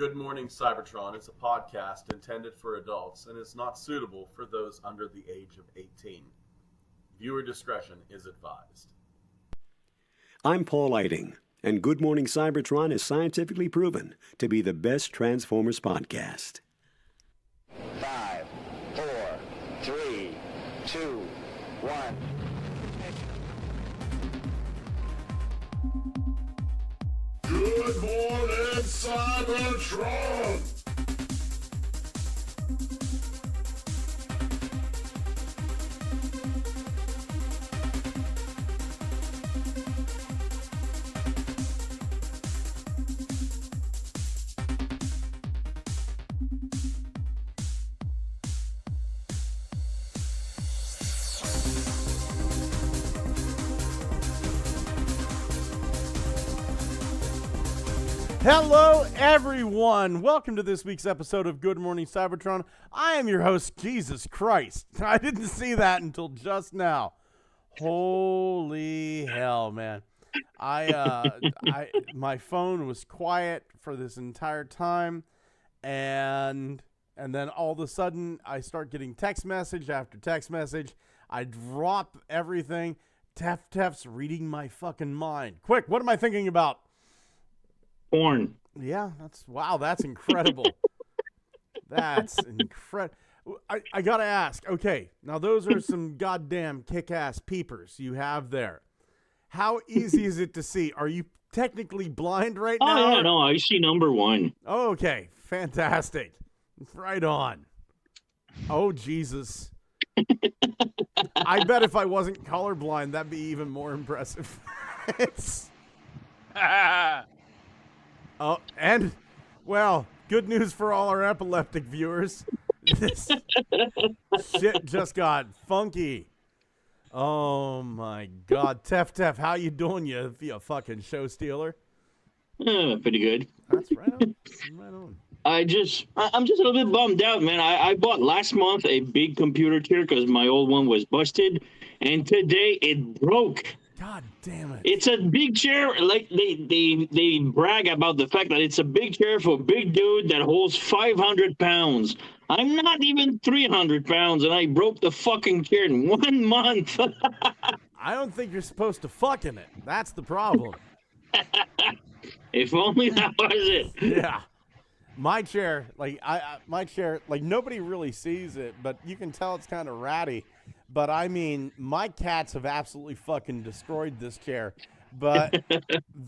Good Morning Cybertron is a podcast intended for adults and is not suitable for those under the age of 18. Viewer discretion is advised. I'm Paul Lighting, and Good Morning Cybertron is scientifically proven to be the best Transformers podcast. 5, 4, 3, 2, 1. Good morning, Cybertron! Hello, everyone. Welcome to this week's episode of Good Morning Cybertron. I am your host, Jesus Christ. I didn't see that until just now. Holy hell, man. My phone was quiet for this entire time, and then all of a sudden, I start getting text message after text message. I drop everything. Tef's reading my fucking mind. Quick, what am I thinking about? Porn. Yeah, that's incredible. That's incredible. I gotta ask, okay, now those are some goddamn kick-ass peepers you have there. How easy is it to see? Are you technically blind right now? Oh, no, I see number one. Okay, fantastic. Right on. Oh, Jesus. I bet if I wasn't colorblind, that'd be even more impressive. Oh, and, well, good news for all our epileptic viewers. This shit just got funky. Oh, my God. Tef, how you doing, you fucking show stealer? Pretty good. That's right on. Right on. I'm just a little bit bummed out, man. I bought last month a big computer chair because my old one was busted, and today it broke. God damn it. It's a big chair. Like they brag about the fact that it's a big chair for a big dude that holds 500 pounds. I'm not even 300 pounds, and I broke the fucking chair in 1 month. I don't think you're supposed to fuck in it. That's the problem. If only that was it. Yeah. My chair, nobody really sees it, but you can tell it's kind of ratty. But, I mean, my cats have absolutely fucking destroyed this chair. But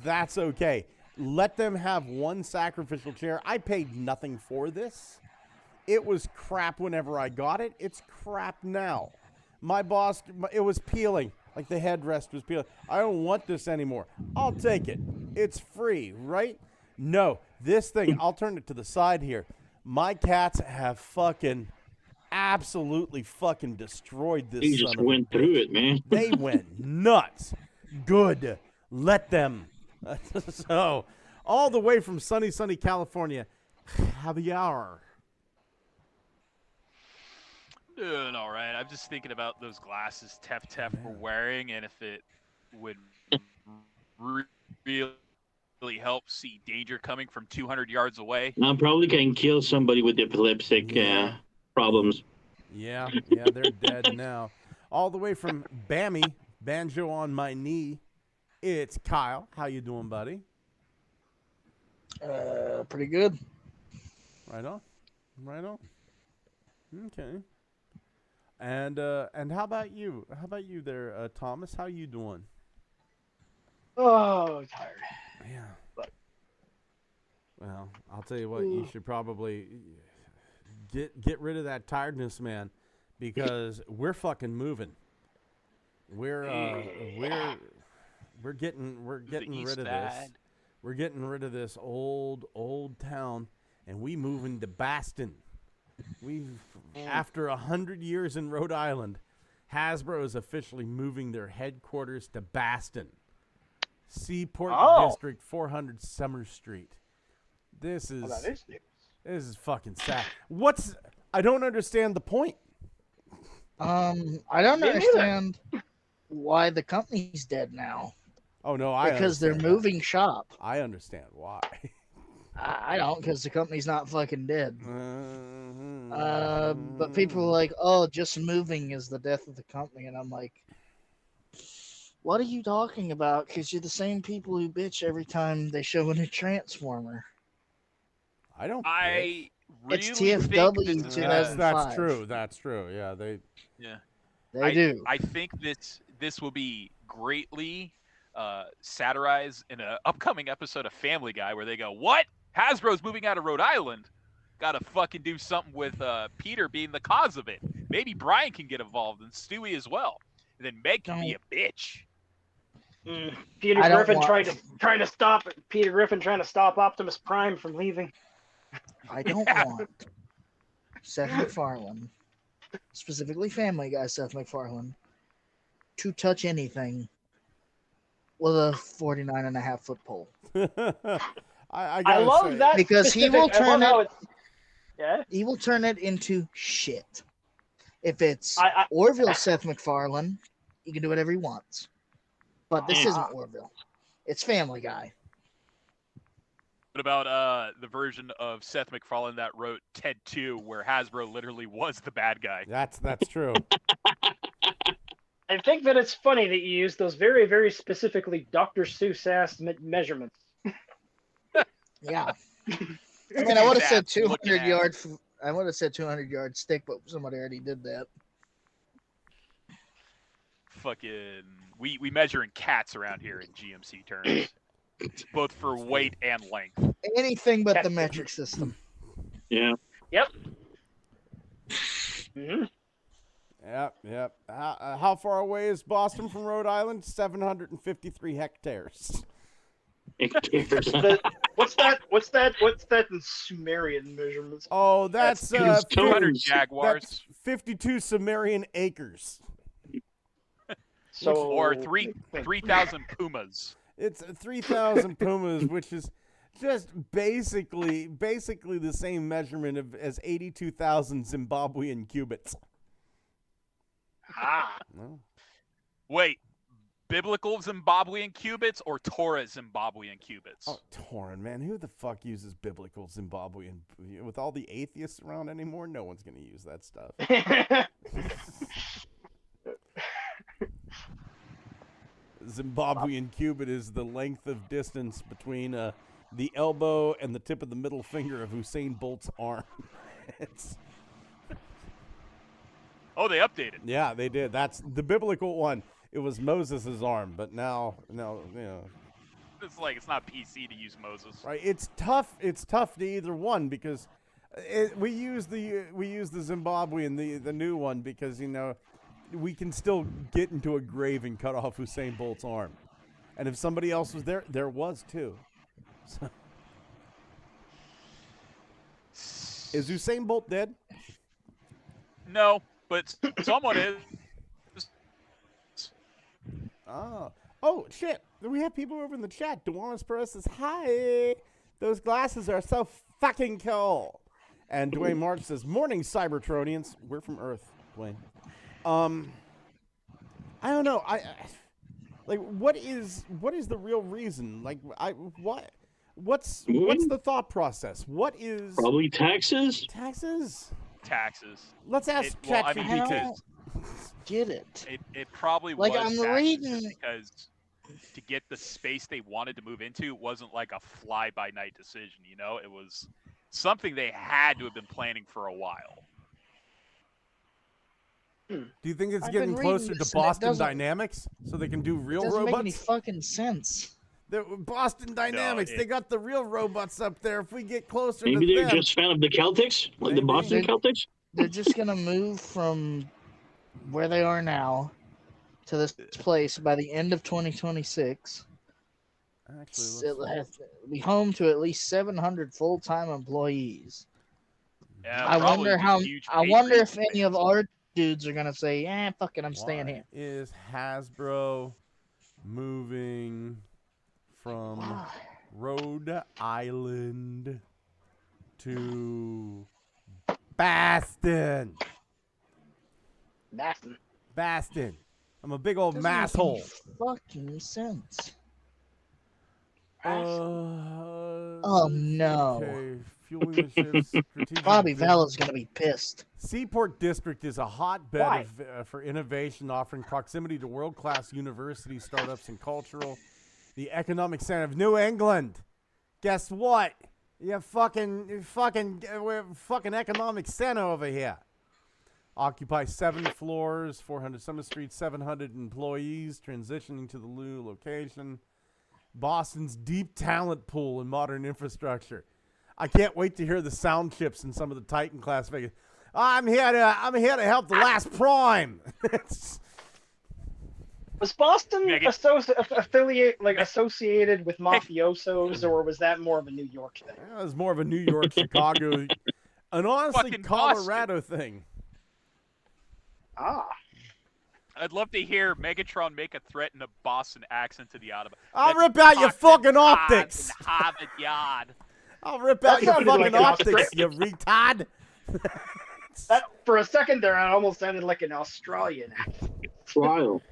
that's okay. Let them have one sacrificial chair. I paid nothing for this. It was crap whenever I got it. It's crap now. My boss, it was peeling. Like the headrest was peeling. I don't want this anymore. I'll take it. It's free, right? No. This thing, I'll turn it to the side here. My cats have fucking... absolutely fucking destroyed this. You just went through it, man. They went nuts. Good. Let them. So, all the way from sunny California, Javier. Doing all right. I'm just thinking about those glasses Tef were wearing, and if it would really help see danger coming from 200 yards away. I probably can kill somebody with epileptic problems. Yeah, they're dead now. All the way from Bammy, banjo on my knee, it's Kyle. How you doing, buddy? Pretty good. Right on. Okay. And how about you? How about you there, Thomas? How you doing? Oh, tired. Yeah. But well, I'll tell you what. You should probably get rid of that tiredness, man, because we're fucking moving. We're getting rid of this. We're getting rid of this old town, and we moving to Baston. After 100 years in Rhode Island, Hasbro is officially moving their headquarters to Baston, Seaport District, 400 Summer Street. This is fucking sad. I don't understand the point. I don't understand why the company's dead now. Oh no, because they're moving shop. I understand why. I don't, because the company's not fucking dead. Mm-hmm. But people are like, oh, just moving is the death of the company. And I'm like, what are you talking about? Because you're the same people who bitch every time they show a new Transformer. I don't. I It's really think TFW this is 2005. That's true. That's true. Yeah, yeah. They do. I think this will be greatly satirized in an upcoming episode of Family Guy where they go, "What? Hasbro's moving out of Rhode Island? Got to fucking do something with Peter being the cause of it. Maybe Brian can get involved and Stewie as well. And then Meg can be a bitch." Peter Griffin trying to stop Optimus Prime from leaving. I don't want Seth MacFarlane, specifically Family Guy Seth MacFarlane, to touch anything with a 49.5-foot pole. I love that because he will turn it. Yeah. He will turn it into shit. If it's Orville Seth MacFarlane, he can do whatever he wants. But this isn't Orville. It's Family Guy. What about the version of Seth MacFarlane that wrote Ted 2 where Hasbro literally was the bad guy? That's true. I think that it's funny that you use those very, very specifically Dr. Seuss-ass measurements. Yeah. I mean, I would have said 200 yards. I would have said 200-yard stick, but somebody already did that. Fucking, we measure in cats around here in GMC terms, both for weight and length. Anything but the metric system. Yeah. Yep. Mm-hmm. Yep. How far away is Boston from Rhode Island? 753 hectares. What's that in Sumerian measurements? Oh, that's 200 jaguars. That's 52 Sumerian acres. So, or 3,000 pumas. It's 3,000 pumas, which is just basically the same measurement as 82,000 Zimbabwean cubits. No. Wait, biblical Zimbabwean cubits or Torah Zimbabwean cubits? Oh, Torah, man. Who the fuck uses biblical Zimbabwean? With all the atheists around anymore, no one's going to use that stuff. Zimbabwean cubit is the length of distance between the elbow and the tip of the middle finger of Usain Bolt's arm. Oh, they updated. Yeah, they did. That's the biblical one. It was Moses' arm, but now, you know. It's like it's not PC to use Moses. Right. It's tough to either one because we use the Zimbabwean, the new one, because, you know, we can still get into a grave and cut off Usain Bolt's arm. And if somebody else was there was too. So. Is Usain Bolt dead? No, but someone is. Oh, shit. We have people over in the chat. Duanis Perez says, hi. Those glasses are so fucking cool. And Dwayne March says, morning, Cybertronians. We're from Earth, Dwayne. I don't know. What is the real reason? What's the thought process? What is probably taxes? Taxes. Let's ask ChatGPT. Get it? It probably like was I'm reading because to get the space they wanted to move into wasn't like a fly-by-night decision. You know, it was something they had to have been planning for a while. Do you think it's getting closer to Boston Dynamics so they can do real robots? Doesn't make any fucking sense. Boston Dynamics, they got the real robots up there. If we get closer maybe to they're them, just fan of the Celtics, like the Boston Celtics. They're just gonna move from where they are now to this place by the end of 2026. Actually, it'll have to be home to at least 700 full-time employees. Yeah, I wonder if any of our dudes are gonna say, "Yeah, fuck it, I'm staying here." Is Hasbro moving from Rhode Island to Boston? Boston. I'm a big old masshole. Fucking sense. Oh, no. Okay, fueling the ships. strategic Bobby vision. Valla's going to be pissed. Seaport District is a hotbed Why? for innovation, offering proximity to world-class universities, startups, and cultural. The economic center of New England. Guess what? We're fucking economic center over here. Occupies 7 floors, 400 Summer Street, 700 employees, transitioning to the new location. Boston's deep talent pool and modern infrastructure. I can't wait to hear the sound chips in some of the Titan class figures. I'm here to help the last prime. Was Boston Megan. associated with mafiosos, or was that more of a New York thing? It was more of a New York, Chicago, and honestly Fucking Colorado thing. Ah. I'd love to hear Megatron make a threat in a Boston accent to the Autobot. I'll rip out your fucking optics. Harvard Yard. I'll rip out your sounded fucking like an optics, you retard. That, for a second there, it almost sounded like an Australian. Trial.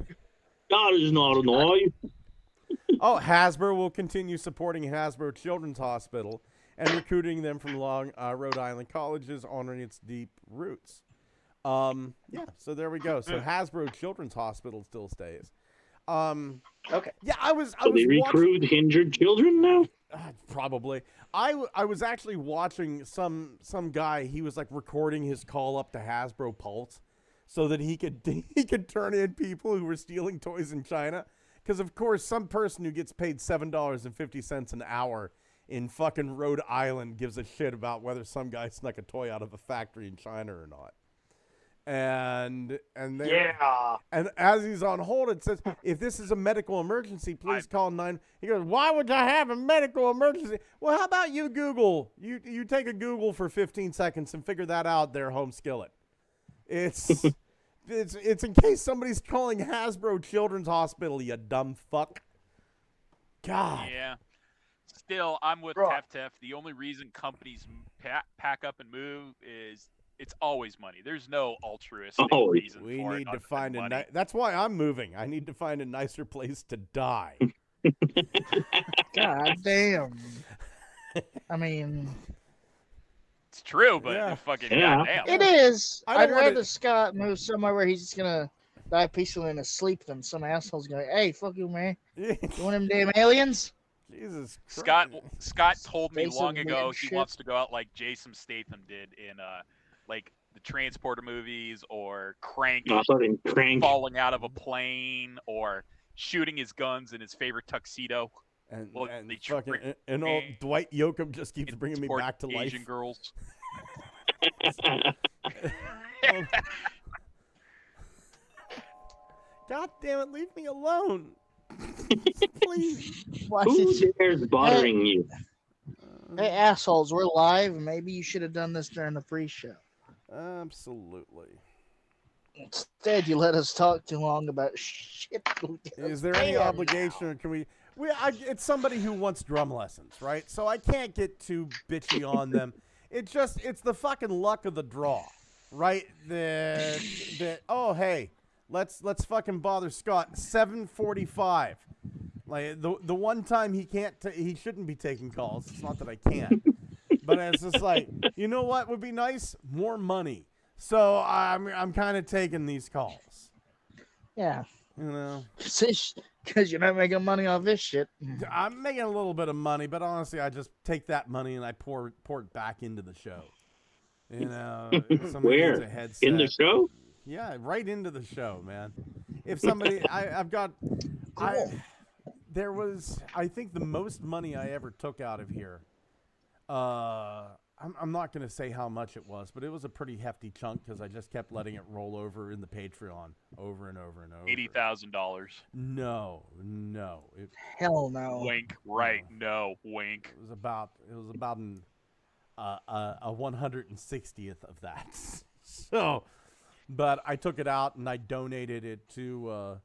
That is not an eye. Oh, Hasbro will continue supporting Hasbro Children's Hospital and recruiting them from Rhode Island colleges, honoring its deep roots. Yeah, so there we go. So Hasbro Children's Hospital still stays. Okay. Yeah, I was They recruit injured children now? probably. I was actually watching some guy. He was like recording his call up to Hasbro Pulse, so that he could turn in people who were stealing toys in China. Because of course, some person who gets paid $7.50 an hour in fucking Rhode Island gives a shit about whether some guy snuck a toy out of a factory in China or not. And as he's on hold, it says, if this is a medical emergency, please call 9. He goes, why would I have a medical emergency? Well, how about you Google? You take a Google for 15 seconds and figure that out there, home skillet. It's it's in case somebody's calling Hasbro Children's Hospital, you dumb fuck. God. Yeah. Still, I'm with Right. Tef. The only reason companies pack up and move is it's always money. There's no altruistic Always. reason We for it need to other than find a money. that's why I'm moving. I need to find a nicer place to die. God damn. I mean, It's true, but Yeah. fucking Yeah. goddamn. it is. I don't I'd wanna- rather Scott move somewhere where he's just gonna die peacefully in his sleep than some asshole's going, hey, fuck you, man. You want them damn aliens? Jesus Scott Christ. told me Jason long ago weird he shit. wants to go out like Jason Statham did in like the Transporter movies, or Crank I thought in Crank. falling out of a plane, or shooting his guns in his favorite tuxedo. And, Well, and they fucking trick and old Dwight Yoakam just keeps bringing me Support back to life. Asian girls. God damn it, leave me alone. Please. Why Who did you? there's bothering you? Hey, assholes, we're live. Maybe you should have done this during the pre-show. Absolutely. Instead, you let us talk too long about shit. Is there any Damn. obligation, or can we it's somebody who wants drum lessons, right? So I can't get too bitchy on them. It's the fucking luck of the draw, right? Oh hey, let's fucking bother Scott. 7:45. Like the one time he shouldn't be taking calls. It's not that I can't, but it's just like, you know what would be nice? More money. So I'm kind of taking these calls. Yeah. You know, Because you're not making money off this shit. I'm making a little bit of money, but honestly, I just take that money and I pour it back into the show. You know, if somebody needs Where? a headset. In the show? Yeah, right into the show, man. If somebody, there was, I think the most money I ever took out of here. I'm not going to say how much it was, but it was a pretty hefty chunk because I just kept letting it roll over in the Patreon over and over and over. $80,000. No. Hell no. Wink. Right. No. Wink. It was about a 160th of that. So, but I took it out and I donated it to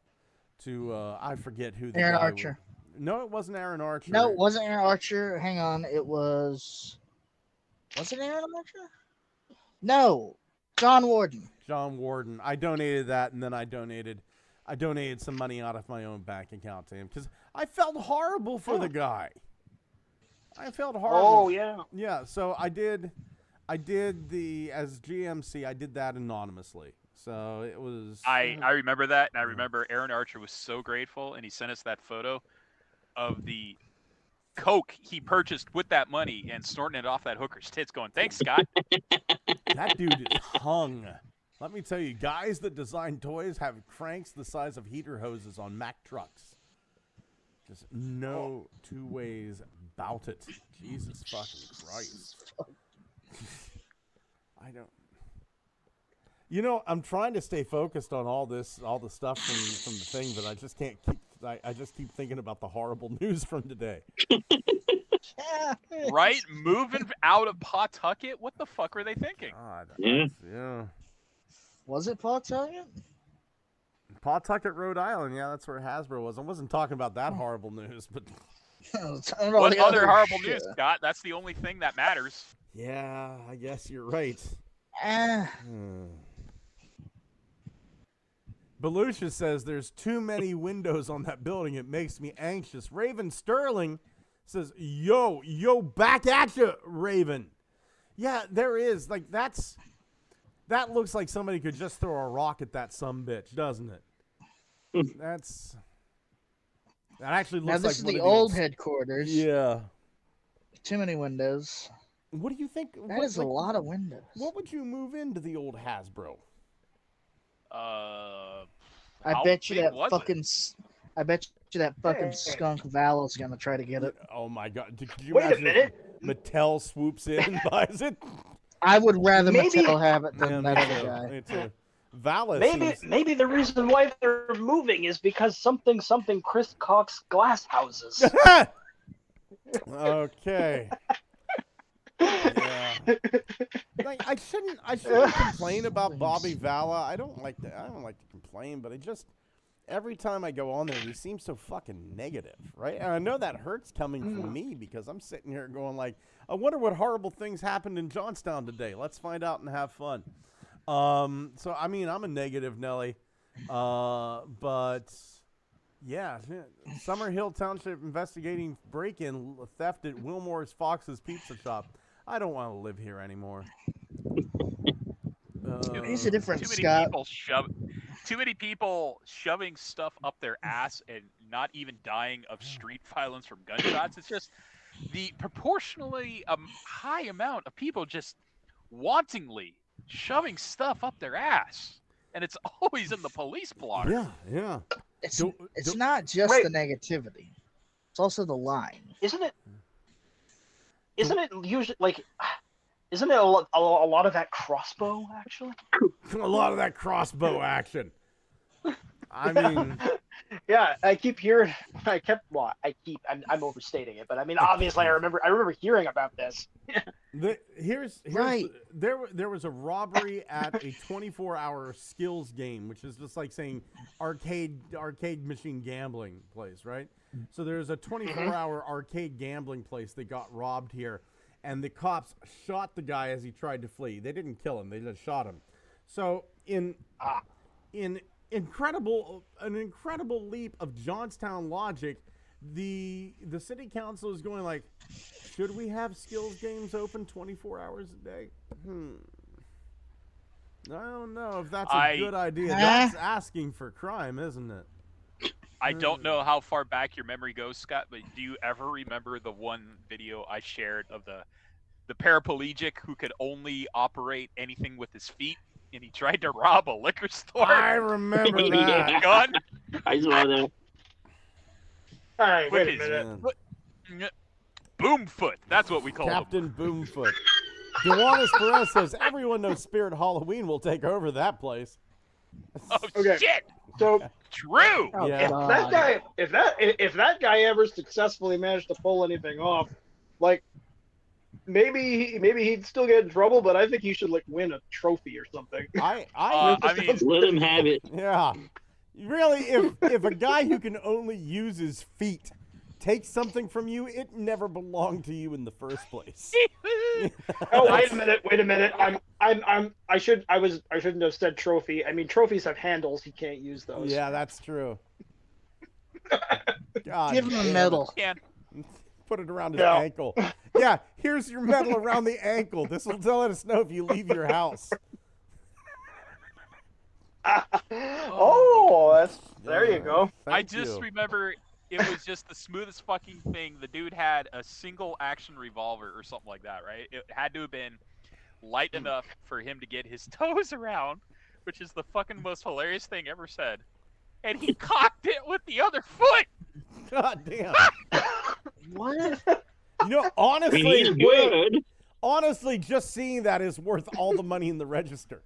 I forget who the Aaron guy Archer. Was. No, it wasn't Aaron Archer. No, it wasn't Aaron Archer. Hang on. It was. Was it Aaron Archer? No. John Warden. John Warden. I donated that, and then I donated some money out of my own bank account to him because I felt horrible for the guy. I failed horribly. Oh yeah. Yeah, so I did the as GMC. I did that anonymously. So it was. I remember that, and I remember Aaron Archer was so grateful, and he sent us that photo of the Coke he purchased with that money and snorting it off that hooker's tits, going, "Thanks, Scott." That dude is hung. Let me tell you, guys that design toys have cranks the size of heater hoses on Mack trucks. Just no two ways about it. Jesus fucking Christ. I don't. You know, I'm trying to stay focused on all the stuff from the thing, but I just can't keep. I just keep thinking about the horrible news from today. Right? Moving out of Pawtucket? What the fuck were they thinking? God, Yeah. Was it Pawtucket? Pawtucket, Rhode Island. Yeah, that's where Hasbro was. I wasn't talking about that horrible news, but What other horrible news, Scott? That's the only thing that matters. yeah, I guess you're right. Belushi says there's too many windows on that building. It makes me anxious. Raven Sterling says, yo, back at you, Raven. Yeah, there is. Like, that looks like somebody could just throw a rock at that sumbitch, doesn't it? That actually looks like this is the old headquarters. Yeah. Too many windows. What do you think? That is a lot of windows. What would you move into the old Hasbro? I bet you that fucking skunk Val is gonna try to get it. Oh my God! Could you Wait a imagine minute. if Mattel swoops in and buys it? I would rather Maybe- Mattel have it than Yeah, that me other too, guy. me too. Vala seems- Maybe the reason why they're moving is because something Chris Cox glass houses. Okay. Yeah. Like, I shouldn't complain about Bobby Vala. I don't like to complain, but every time I go on there, he seems so fucking negative, right? And I know that hurts coming from me because I'm sitting here going like, I wonder what horrible things happened in Johnstown today. Let's find out and have fun. So I mean, I'm a negative Nelly, but yeah, Summerhill Township investigating break-in theft at Wilmore's Fox's Pizza Shop. I don't want to live here anymore. He's a different Too many Scott. people too many people shoving stuff up their ass and not even dying of street violence from gunshots. It's just the proportionally high amount of people just wantingly shoving stuff up their ass, and it's always in the police blotter. Yeah. It's not just the negativity. It's also the line. Isn't it usually like? Isn't it a lot of that crossbow actually? A lot of that crossbow action. I mean, yeah, I keep hearing. I'm overstating it, but I mean, obviously, I remember hearing about this. Here's right. There was a robbery at a 24-hour skills game, which is just like saying arcade machine gambling place, right? So there's a 24-hour arcade gambling place that got robbed here, and the cops shot the guy as he tried to flee. They didn't kill him; they just shot him. So in an incredible leap of Johnstown logic, the city council is going like, should we have skills games open 24 hours a day? I don't know if that's a good idea. That's asking for crime, isn't it? I don't know how far back your memory goes, Scott, but do you ever remember the one video I shared of the paraplegic who could only operate anything with his feet, and he tried to rob a liquor store? I remember that. Yeah. Gun. I saw that. All right, With wait a his minute. Boomfoot. That's what we call him. Captain Boomfoot. Dewanis Perez says everyone knows Spirit Halloween will take over that place. Oh Okay. shit! So True. Oh, Yeah. God. if that guy ever successfully managed to pull anything off, like maybe he'd still get in trouble, but I think he should like win a trophy or something. I mean, Let him have it. Yeah. Really, if a guy who can only use his feet takes something from you, it never belonged to you in the first place. Oh, wait a minute. I shouldn't have said trophy. I mean, trophies have handles. He can't use those. Yeah, that's true. God Give him a damn medal. can. Put it around his ankle. Yeah, here's your medal around the ankle. This will let us know if you leave your house. There you go. I just remember it was just the smoothest fucking thing. The dude had a single action revolver or something like that, right? It had to have been light enough for him to get his toes around, which is the fucking most hilarious thing ever said. And he cocked it with the other foot. God damn. What? You know, honestly, He's good. honestly, just seeing that is worth all the money in the register.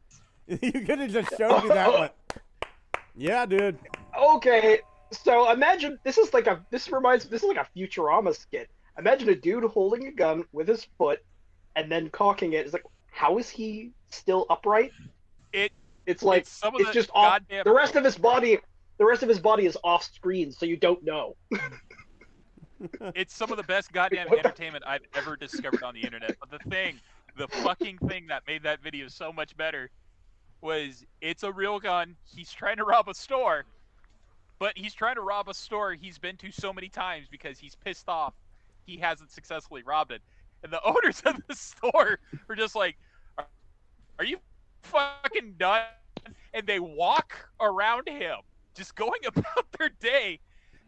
You could have just showed me that one. Yeah, dude. Okay, so imagine this is like a Futurama skit. Imagine a dude holding a gun with his foot and then cocking it. It's like, how is he still upright? It's like it's just off. The rest of his body is off screen, so you don't know. It's some of the best goddamn entertainment I've ever discovered on the internet. But the fucking thing that made that video so much better was it's a real gun. He's trying to rob a store, but he's trying to rob a store he's been to so many times because he's pissed off he hasn't successfully robbed it. And the owners of the store were just like, are you fucking done? And they walk around him, just going about their day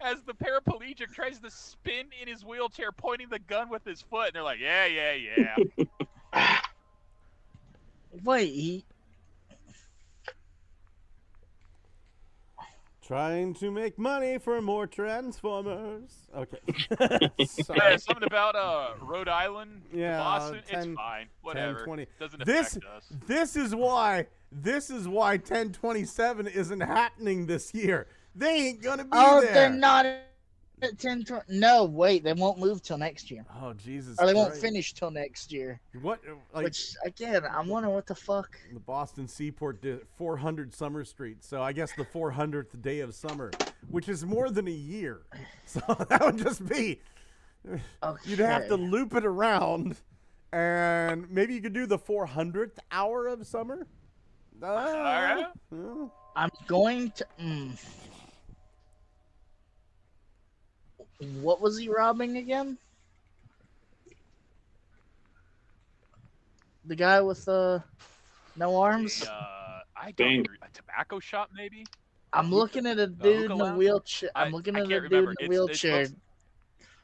as the paraplegic tries to spin in his wheelchair, pointing the gun with his foot. And they're like, yeah. Wait, Trying to make money for more Transformers. Okay. Yeah, something about Rhode Island, Yeah, Boston. 10 it's fine. Whatever. 1020. Doesn't affect us. This is why 1027 isn't happening this year. They ain't gonna be there. they're not at 10:20. No, wait, they won't move till next year. Oh Jesus! Or they won't Christ. finish till next year. What? Like, Which again, I'm wondering what the fuck. the Boston Seaport did 400 Summer Street, so I guess the 400th day of summer, which is more than a year. So that would just be. You'd have to loop it around, and maybe you could do the 400th hour of summer. All right. I'm going to. What was he robbing again? The guy with no arms? I don't know, a tobacco shop, maybe? I'm looking at a dude in a wheelchair. I'm looking at a dude in a wheelchair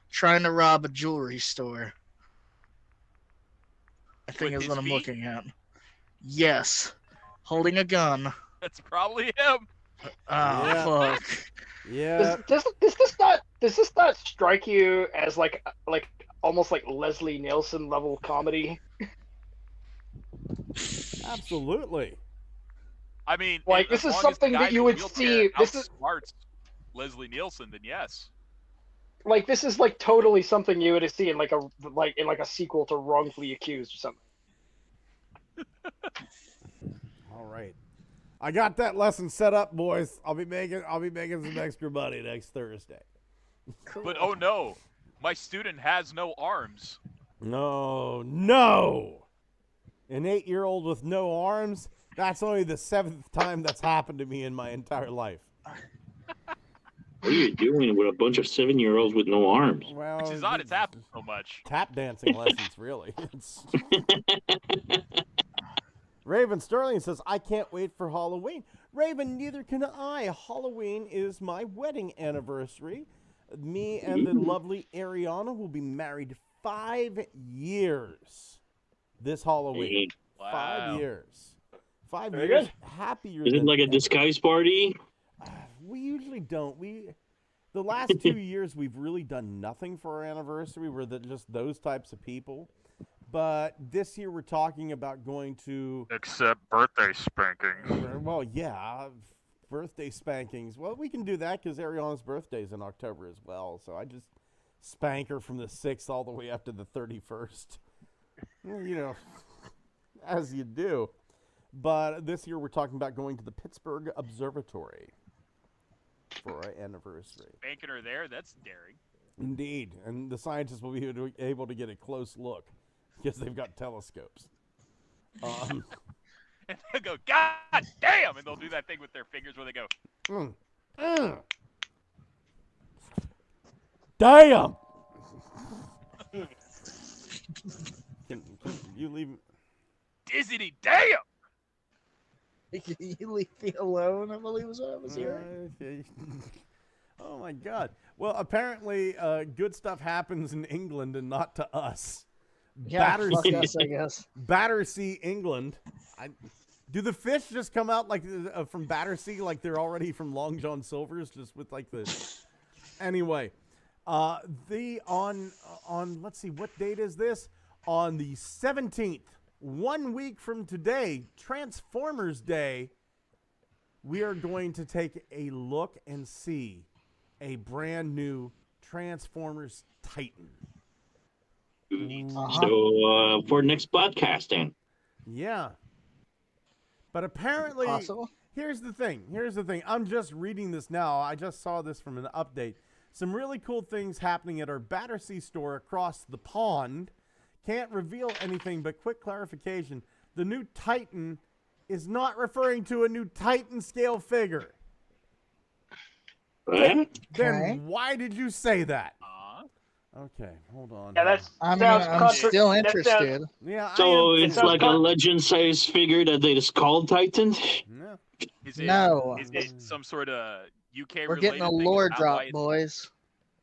trying to rob a jewelry store. I think is what I'm looking at. Yes. Holding a gun. That's probably him. Oh, fuck. Yeah. Does this not strike you as like almost like Leslie Nielsen level comedy? Absolutely. I mean, like this is something that you would see. This is smarts Leslie Nielsen. Then yes. Like this is like totally something you would see in like a sequel to Wrongfully Accused or something. All right. I got that lesson set up, boys. I'll be making some extra money next Thursday. Cool. But oh no, my student has no arms. No. An 8-year-old with no arms? That's only the 7th time that's happened to me in my entire life. What are you doing with a bunch of 7-year-olds with no arms? Well, Which is odd. It's happened so much. Tap dancing lessons, really. Raven Sterling says, I can't wait for Halloween. Raven, neither can I. Halloween is my wedding anniversary. Me and the lovely Ariana will be married 5 years this Halloween. Wow. 5 years. 5 Very years. good. Happier Is it than like a ever. disguise party? We usually don't. The last 2 years, we've really done nothing for our anniversary. We're just those types of people. But this year, we're talking about going to... Except birthday spankings. Well, yeah, birthday spankings. Well, we can do that because Ariana's birthday's in October as well. So I just spank her from the 6th all the way up to the 31st. You know, as you do. But this year, we're talking about going to the Pittsburgh Observatory for our anniversary. Spanking her there? That's daring. Indeed. And the scientists will be able to get a close look because they've got telescopes. And they'll go, God damn! And they'll do that thing with their fingers where they go, Damn! Can you leave? Disney, damn! Can you leave me alone? I believe was what I was hearing. Okay. Oh my God. Well, apparently, good stuff happens in England and not to us. Yeah, fuck us, I guess. Battersea, England. Do the fish just come out like from Battersea, like they're already from Long John Silver's, just with like the. Anyway, let's see, what date is this? On the 17th, 1 week from today, Transformers Day, we are going to take a look and see a brand new Transformers Titan. So for next podcast, then. Yeah. But apparently, here's the thing. I'm just reading this now. I just saw this from an update. Some really cool things happening at our Battersea store across the pond. Can't reveal anything, but quick clarification. The new Titan is not referring to a new Titan scale figure. Then why did you say that? Okay, hold on. Yeah, I'm still interested. Yeah. So it's like a legend-sized figure that they just called Titan? No. Is it, No. Is it some sort of UK We're getting a lore drop, boys.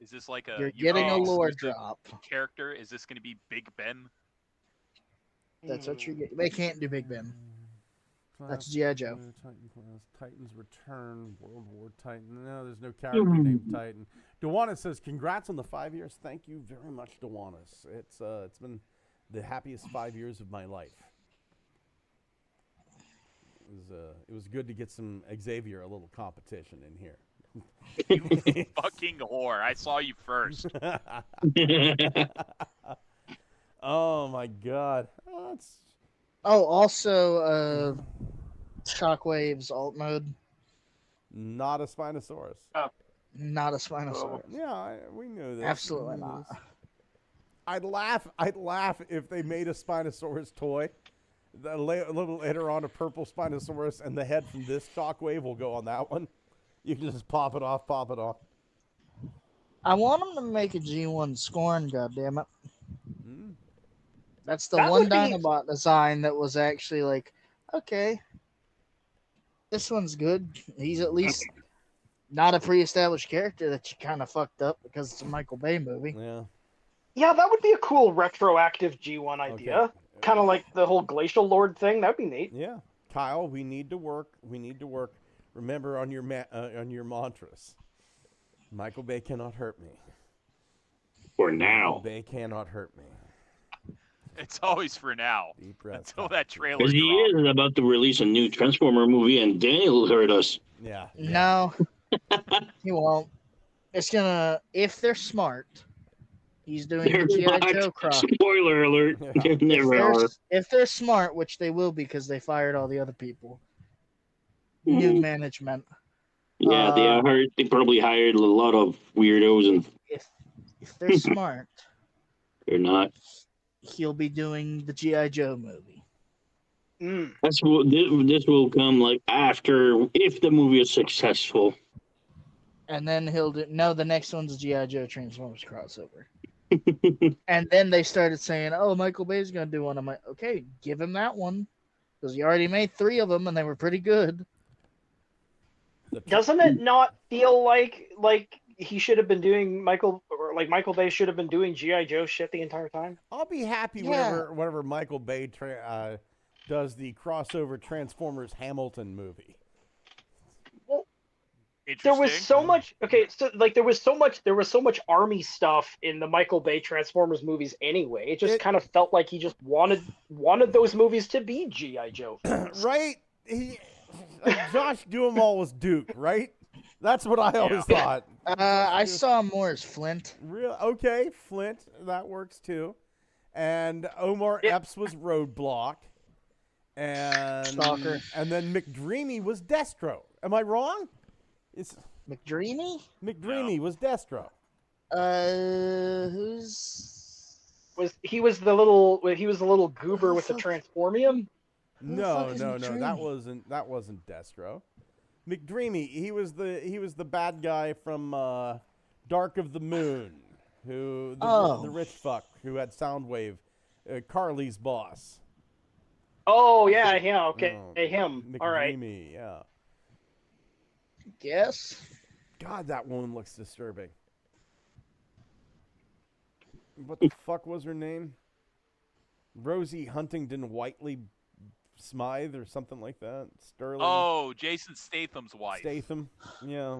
Is this like a You're getting a lore drop character? Is this going to be Big Ben? That's what you get. They can't do Big Ben. That's G.I. Joe. Titan class, Titans Return, World War Titan. No, there's no character named Titan. Dewanis says, "Congrats on the 5 years." Thank you very much, Dewanis. It's been the happiest 5 years of my life. It was good to get some Xavier a little competition in here. You fucking whore! I saw you first. Oh my God! Also, Shockwave's alt mode. Not a Spinosaurus. Not a Spinosaurus. Yeah, we knew this. Absolutely not. I'd laugh if they made a Spinosaurus toy. A little later on, a purple Spinosaurus, and the head from this Shockwave will go on that one. You can just pop it off. I want them to make a G1 Scorn, goddammit. That's the That one would be- Dinobot design that was actually like, okay, this one's good. He's at least not a pre-established character that you kind of fucked up because it's a Michael Bay movie. Yeah. Yeah, that would be a cool retroactive G1 idea. Okay. Kind of like the whole Glacial Lord thing. That'd be neat. Yeah. Kyle, we need to work. Remember on your mantras. Michael Bay cannot hurt me. For now. Michael Bay cannot hurt me. It's always for now. Deep breath. Until that trailer Because he drops. is about to release a new Transformer movie, and Daniel heard us. Yeah. No, he won't. It's gonna, if they're smart, he's doing They're the G.I. not. Joe cross. Spoiler alert. They never are. If they're smart, which they will because they fired all the other people. New management. Yeah, they probably hired a lot of weirdos, and If they're smart, they're not. he'll be doing the G.I. Joe movie. This will come like after, if the movie is successful. And then he'll do, no, the next one's a G.I. Joe Transformers crossover. And then they started saying, oh, Michael Bay's going to do one. I'm like, okay, give him that one. Because he already made 3 of them and they were pretty good. Doesn't it not feel like he should have been doing Michael Bay should have been doing G.I. Joe shit the entire time? I'll be happy whenever Michael Bay does the crossover Transformers Hamilton movie. Well, there was so much. Okay, so like there was so much army stuff in the Michael Bay Transformers movies anyway. It just kind of felt like he just wanted those movies to be G.I. Joe films. Right? Josh Duhamel was Duke, right? That's what I always thought. I saw him more as Flint. Okay, Flint, that works too. And Omar Epps was Roadblock. And Stalker. And then McDreamy was Destro. Am I wrong? It's McDreamy? McDreamy was Destro. He was the little goober with the Transformium? No, that wasn't Destro. McDreamy, he was the bad guy from Dark of the Moon, the rich fuck who had Soundwave Carly's boss. Oh yeah, yeah, okay, Oh, him. All right. McDreamy, yeah. Yes. God, that woman looks disturbing. What the fuck was her name? Rosie Huntington Whiteley Smythe or something like that. Sterling. Oh, Jason Statham's wife. Statham. Yeah.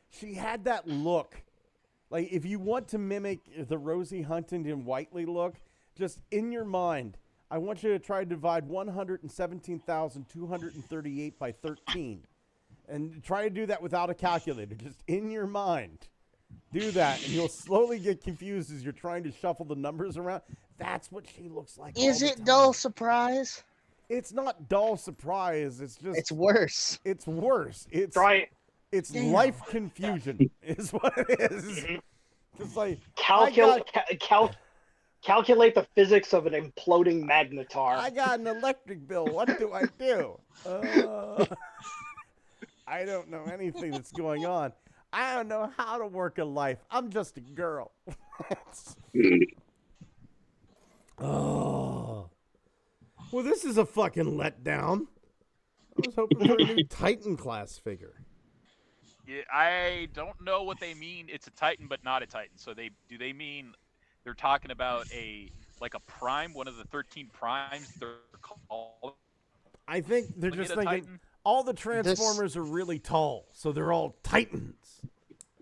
She had that look. Like, if you want to mimic the Rosie Huntington Whiteley look, just in your mind, I want you to try to divide 117,238 by 13. And try to do that without a calculator, just in your mind. Do that, and you'll slowly get confused as you're trying to shuffle the numbers around. That's what she looks like. Is it dull surprise? It's not dull surprise. It's just. It's worse. It's worse. It's Try. It's Damn. life confusion, is what it is. Just like Calculate the physics of an imploding magnetar. I got an electric bill. What do I do? I don't know anything that's going on. I don't know how to work a life. I'm just a girl. Oh. Well, this is a fucking letdown. I was hoping for a new Titan class figure. Yeah, I don't know what they mean. It's a Titan, but not a Titan. So they mean they're talking about a prime, one of the 13 primes they're called? I think they're just thinking Titan? all the Transformers are really tall, so they're all Titans.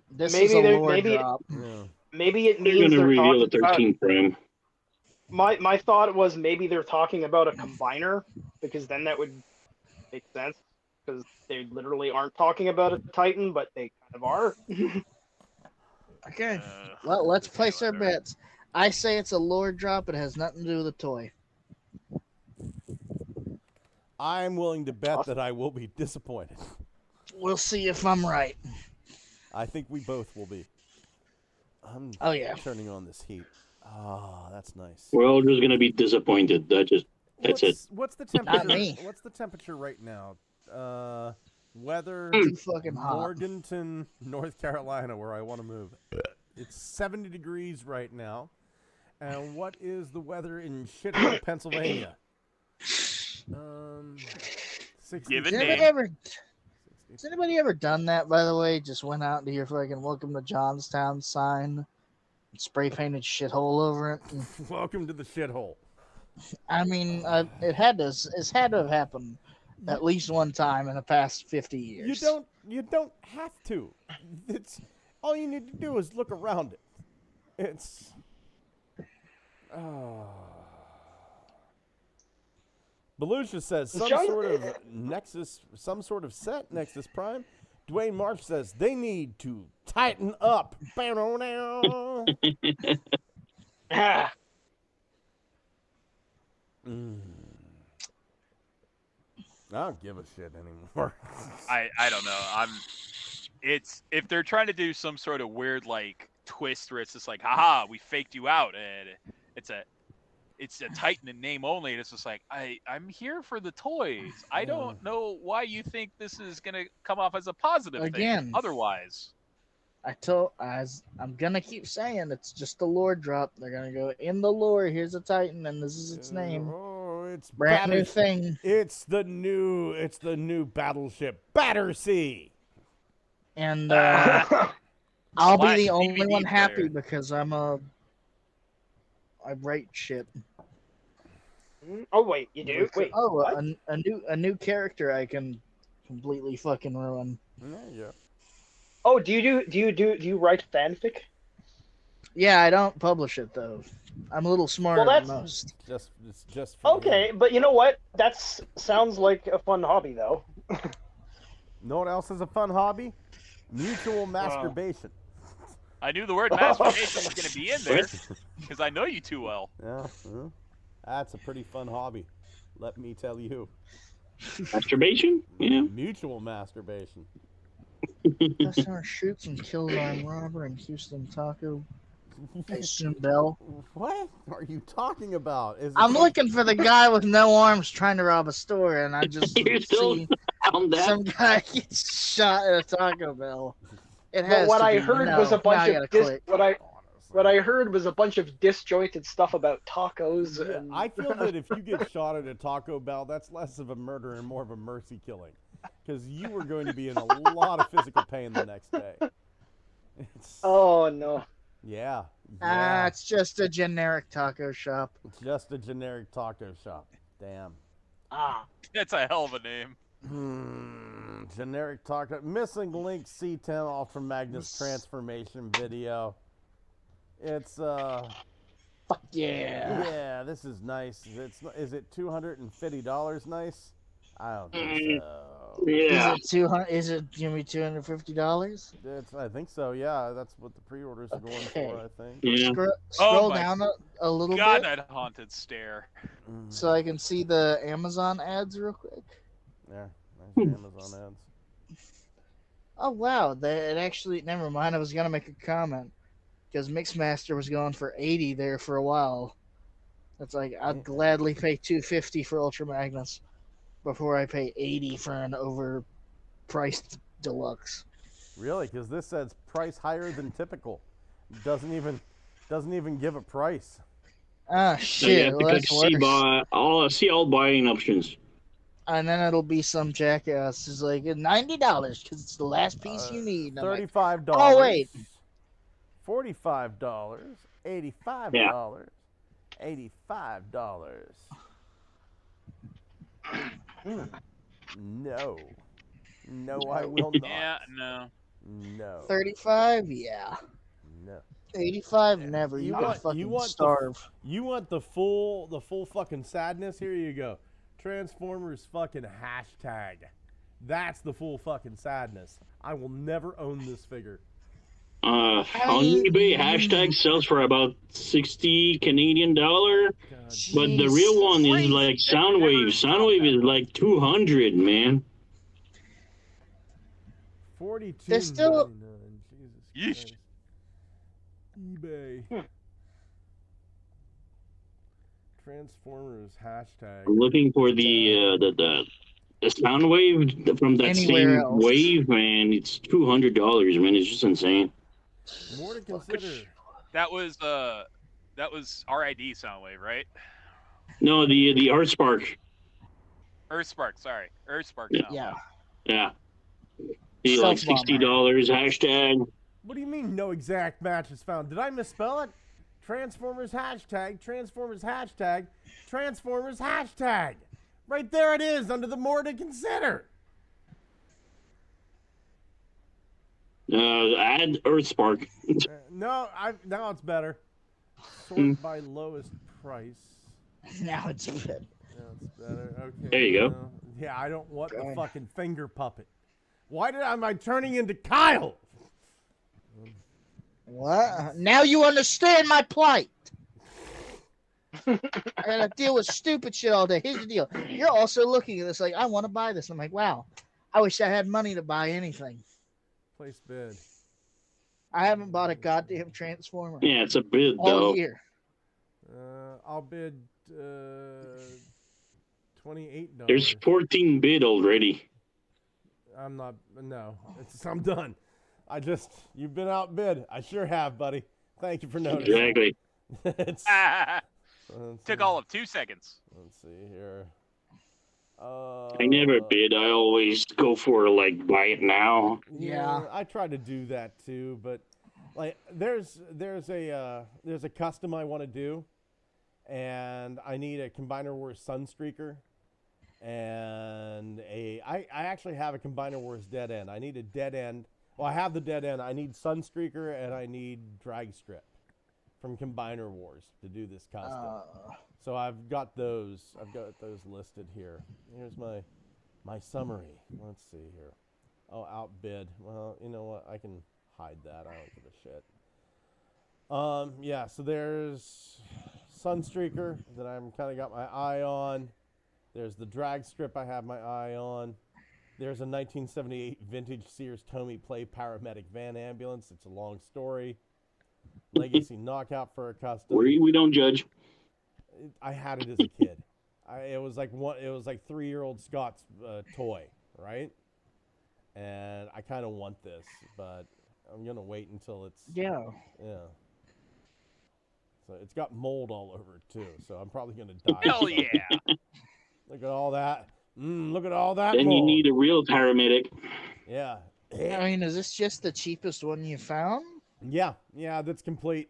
This Maybe is a they're- lore maybe- drop. Yeah. Maybe it They're means gonna they're reveal the talking 13 prime. My thought was maybe they're talking about a combiner, because then that would make sense, because they literally aren't talking about a Titan, but they kind of are. Okay. Well, let's okay, place our whatever. bets. I say it's a lore drop. It has nothing to do with a toy. I'm willing to bet that I will be disappointed. We'll see if I'm right. I think we both will be. I'm Oh, yeah. turning on this heat. Oh, that's nice. We're all just gonna be disappointed. That's it. What's the temperature? me. What's the temperature right now? Weather. Too fucking hot. Morganton, North Carolina, where I want to move. It's 70 degrees right now. And what is the weather in Shithole, Pennsylvania? 60. Give it Has anybody ever done that, by the way? Just went out to your fucking Welcome to Johnstown sign and spray painted shithole over it? Welcome to the shithole. I mean, it's had to have happened at least one time in the past 50 years. You don't have to. It's all you need to do is look around it. It's Belushi says some sort of set Nexus Prime. Dwayne Marsh says they need to tighten up. Ah, I don't give a shit anymore. I don't know. It's if they're trying to do some sort of weird twist where it's just like, haha, we faked you out, and it's a Titan in name only, and it's just like I'm here for the toys. I don't know why you think this is gonna come off as a positive Again. thing. Otherwise, I'm gonna keep saying it's just a lore drop. They're gonna go in the lore. Here's a Titan, and this is its name. Oh, it's Brand new thing. It's the new battleship Battersea. And I'll be Slash the only DVD one happy player. because I rate shit. oh wait, you do? Wait. Oh, what? a new character I can completely fucking ruin. Yeah. Oh, do you write fanfic? Yeah, I don't publish it though. I'm a little smarter Well, than most. It's just for Okay, you. but you know what? That sounds like a fun hobby, though. Know what else is a fun hobby? Mutual masturbation. I knew the word masturbation was gonna be in there because I know you too well. Yeah, that's a pretty fun hobby. Let me tell you. Masturbation? Yeah. Mutual masturbation. Customer shoots and kills armed robber in Houston Taco. I assume Bell. What are you talking about? I'm looking for the guy with no arms trying to rob a store, and I just You're still see on that. some guy gets shot at a Taco Bell. It But has what to I be. heard No, was a now I bunch gotta of click. what I what I heard was a bunch of disjointed stuff about tacos. Yeah, And I feel that if you get shot at a Taco Bell, that's less of a murder and more of a mercy killing, because you were going to be in a lot of physical pain the next day. Oh no. Yeah. It's just a generic taco shop. It's just a generic taco shop. Damn. That's a hell of a name. Generic taco. Missing link C10 Ultra Magnus transformation video. It's Fuck yeah. Yeah, this is nice. Is it $250 nice? I don't think so. Yeah. Is it 200? Is it gonna be $250? I think so. Yeah, that's what the pre-orders are going for. I think. Yeah. Scroll my down a little God, bit that haunted stare. so I can see the Amazon ads real quick. Yeah, nice Amazon ads. Oh wow, it actually. Never mind. I was gonna make a comment because Mixmaster was going for 80 there for a while. That's like I'd gladly pay $250 for Ultra Magnus before I pay 80 for an overpriced deluxe. Really? Because this says price higher than typical. Doesn't even give a price. Ah So you shit. have to Well, click that's worse. see all buying options. And then it'll be some jackass who's like $90 because it's the last piece you need. And I'm like, $35. oh wait. $45. $85. Yeah. $85. No. No, I will not. Yeah, no. No. 35, yeah. No. 85, never. You can fucking starve. You want the full fucking sadness? Here you go. Transformers fucking hashtag. That's the full fucking sadness. I will never own this figure. On eBay, hashtag sells for about 60 Canadian dollar, but the real one is like Soundwave. Soundwave is like 200, man. 42. They're still. Jesus Christ. eBay. Transformers hashtag. I'm looking for the Soundwave from that Anywhere same else. wave, man. It's $200, man. It's just insane. More to consider. That was RID Soundwave, right? No, the Earthspark. Earthspark, sorry. Earthspark Yeah. Soundwave. Yeah. Be like $60 hashtag. What do you mean no exact match is found? Did I misspell it? Transformers hashtag, Transformers hashtag, Transformers hashtag. Right there it is under the more to consider. Add Earthspark. No, now it's better. Sort by lowest price. Now it's better. Now it's better. Okay. There you go. no. Yeah, I don't want the fucking finger puppet. Why am I turning into Kyle? What? Now you understand my plight. I gotta deal with stupid shit all day. Here's the deal. You're also looking at this like, I want to buy this. I'm like, wow, I wish I had money to buy anything. Place bid. I haven't bought a goddamn Transformer Yeah, it's a bid, all though. year. I'll bid $28. There's 14 bid already. I'm not. No, I'm done. You've been outbid. I sure have, buddy. Thank you for noticing. Exactly. Took all of 2 seconds. Let's see here. I never bid. I always go for like buy it now. Yeah. I try to do that too, but like there's a custom I want to do, and I need a Combiner Wars Sunstreaker, and I actually have a Combiner Wars dead end. I need a dead end. Well, I have the dead end. I need Sunstreaker and I need Drag Strip from Combiner Wars to do this custom. So I've got those. I've got those listed here. Here's my summary. Let's see here. Oh, outbid. Well, you know what? I can hide that. I don't give a shit. Yeah. So there's Sunstreaker that I'm kind of got my eye on. There's the Drag Strip I have my eye on. There's a 1978 vintage Sears Tomei Play paramedic van ambulance. It's a long story. Legacy knockout for a custom. We don't judge. I had it as a kid. It was like 3-year-old Scott's toy, right? And I kind of want this, but I'm gonna wait until it's Yeah. So it's got mold all over it too. So I'm probably gonna die. Hell yeah! Look at all that. Look at all that Then mold. you need a real paramedic. Yeah. I mean, is this just the cheapest one you found? Yeah. That's complete.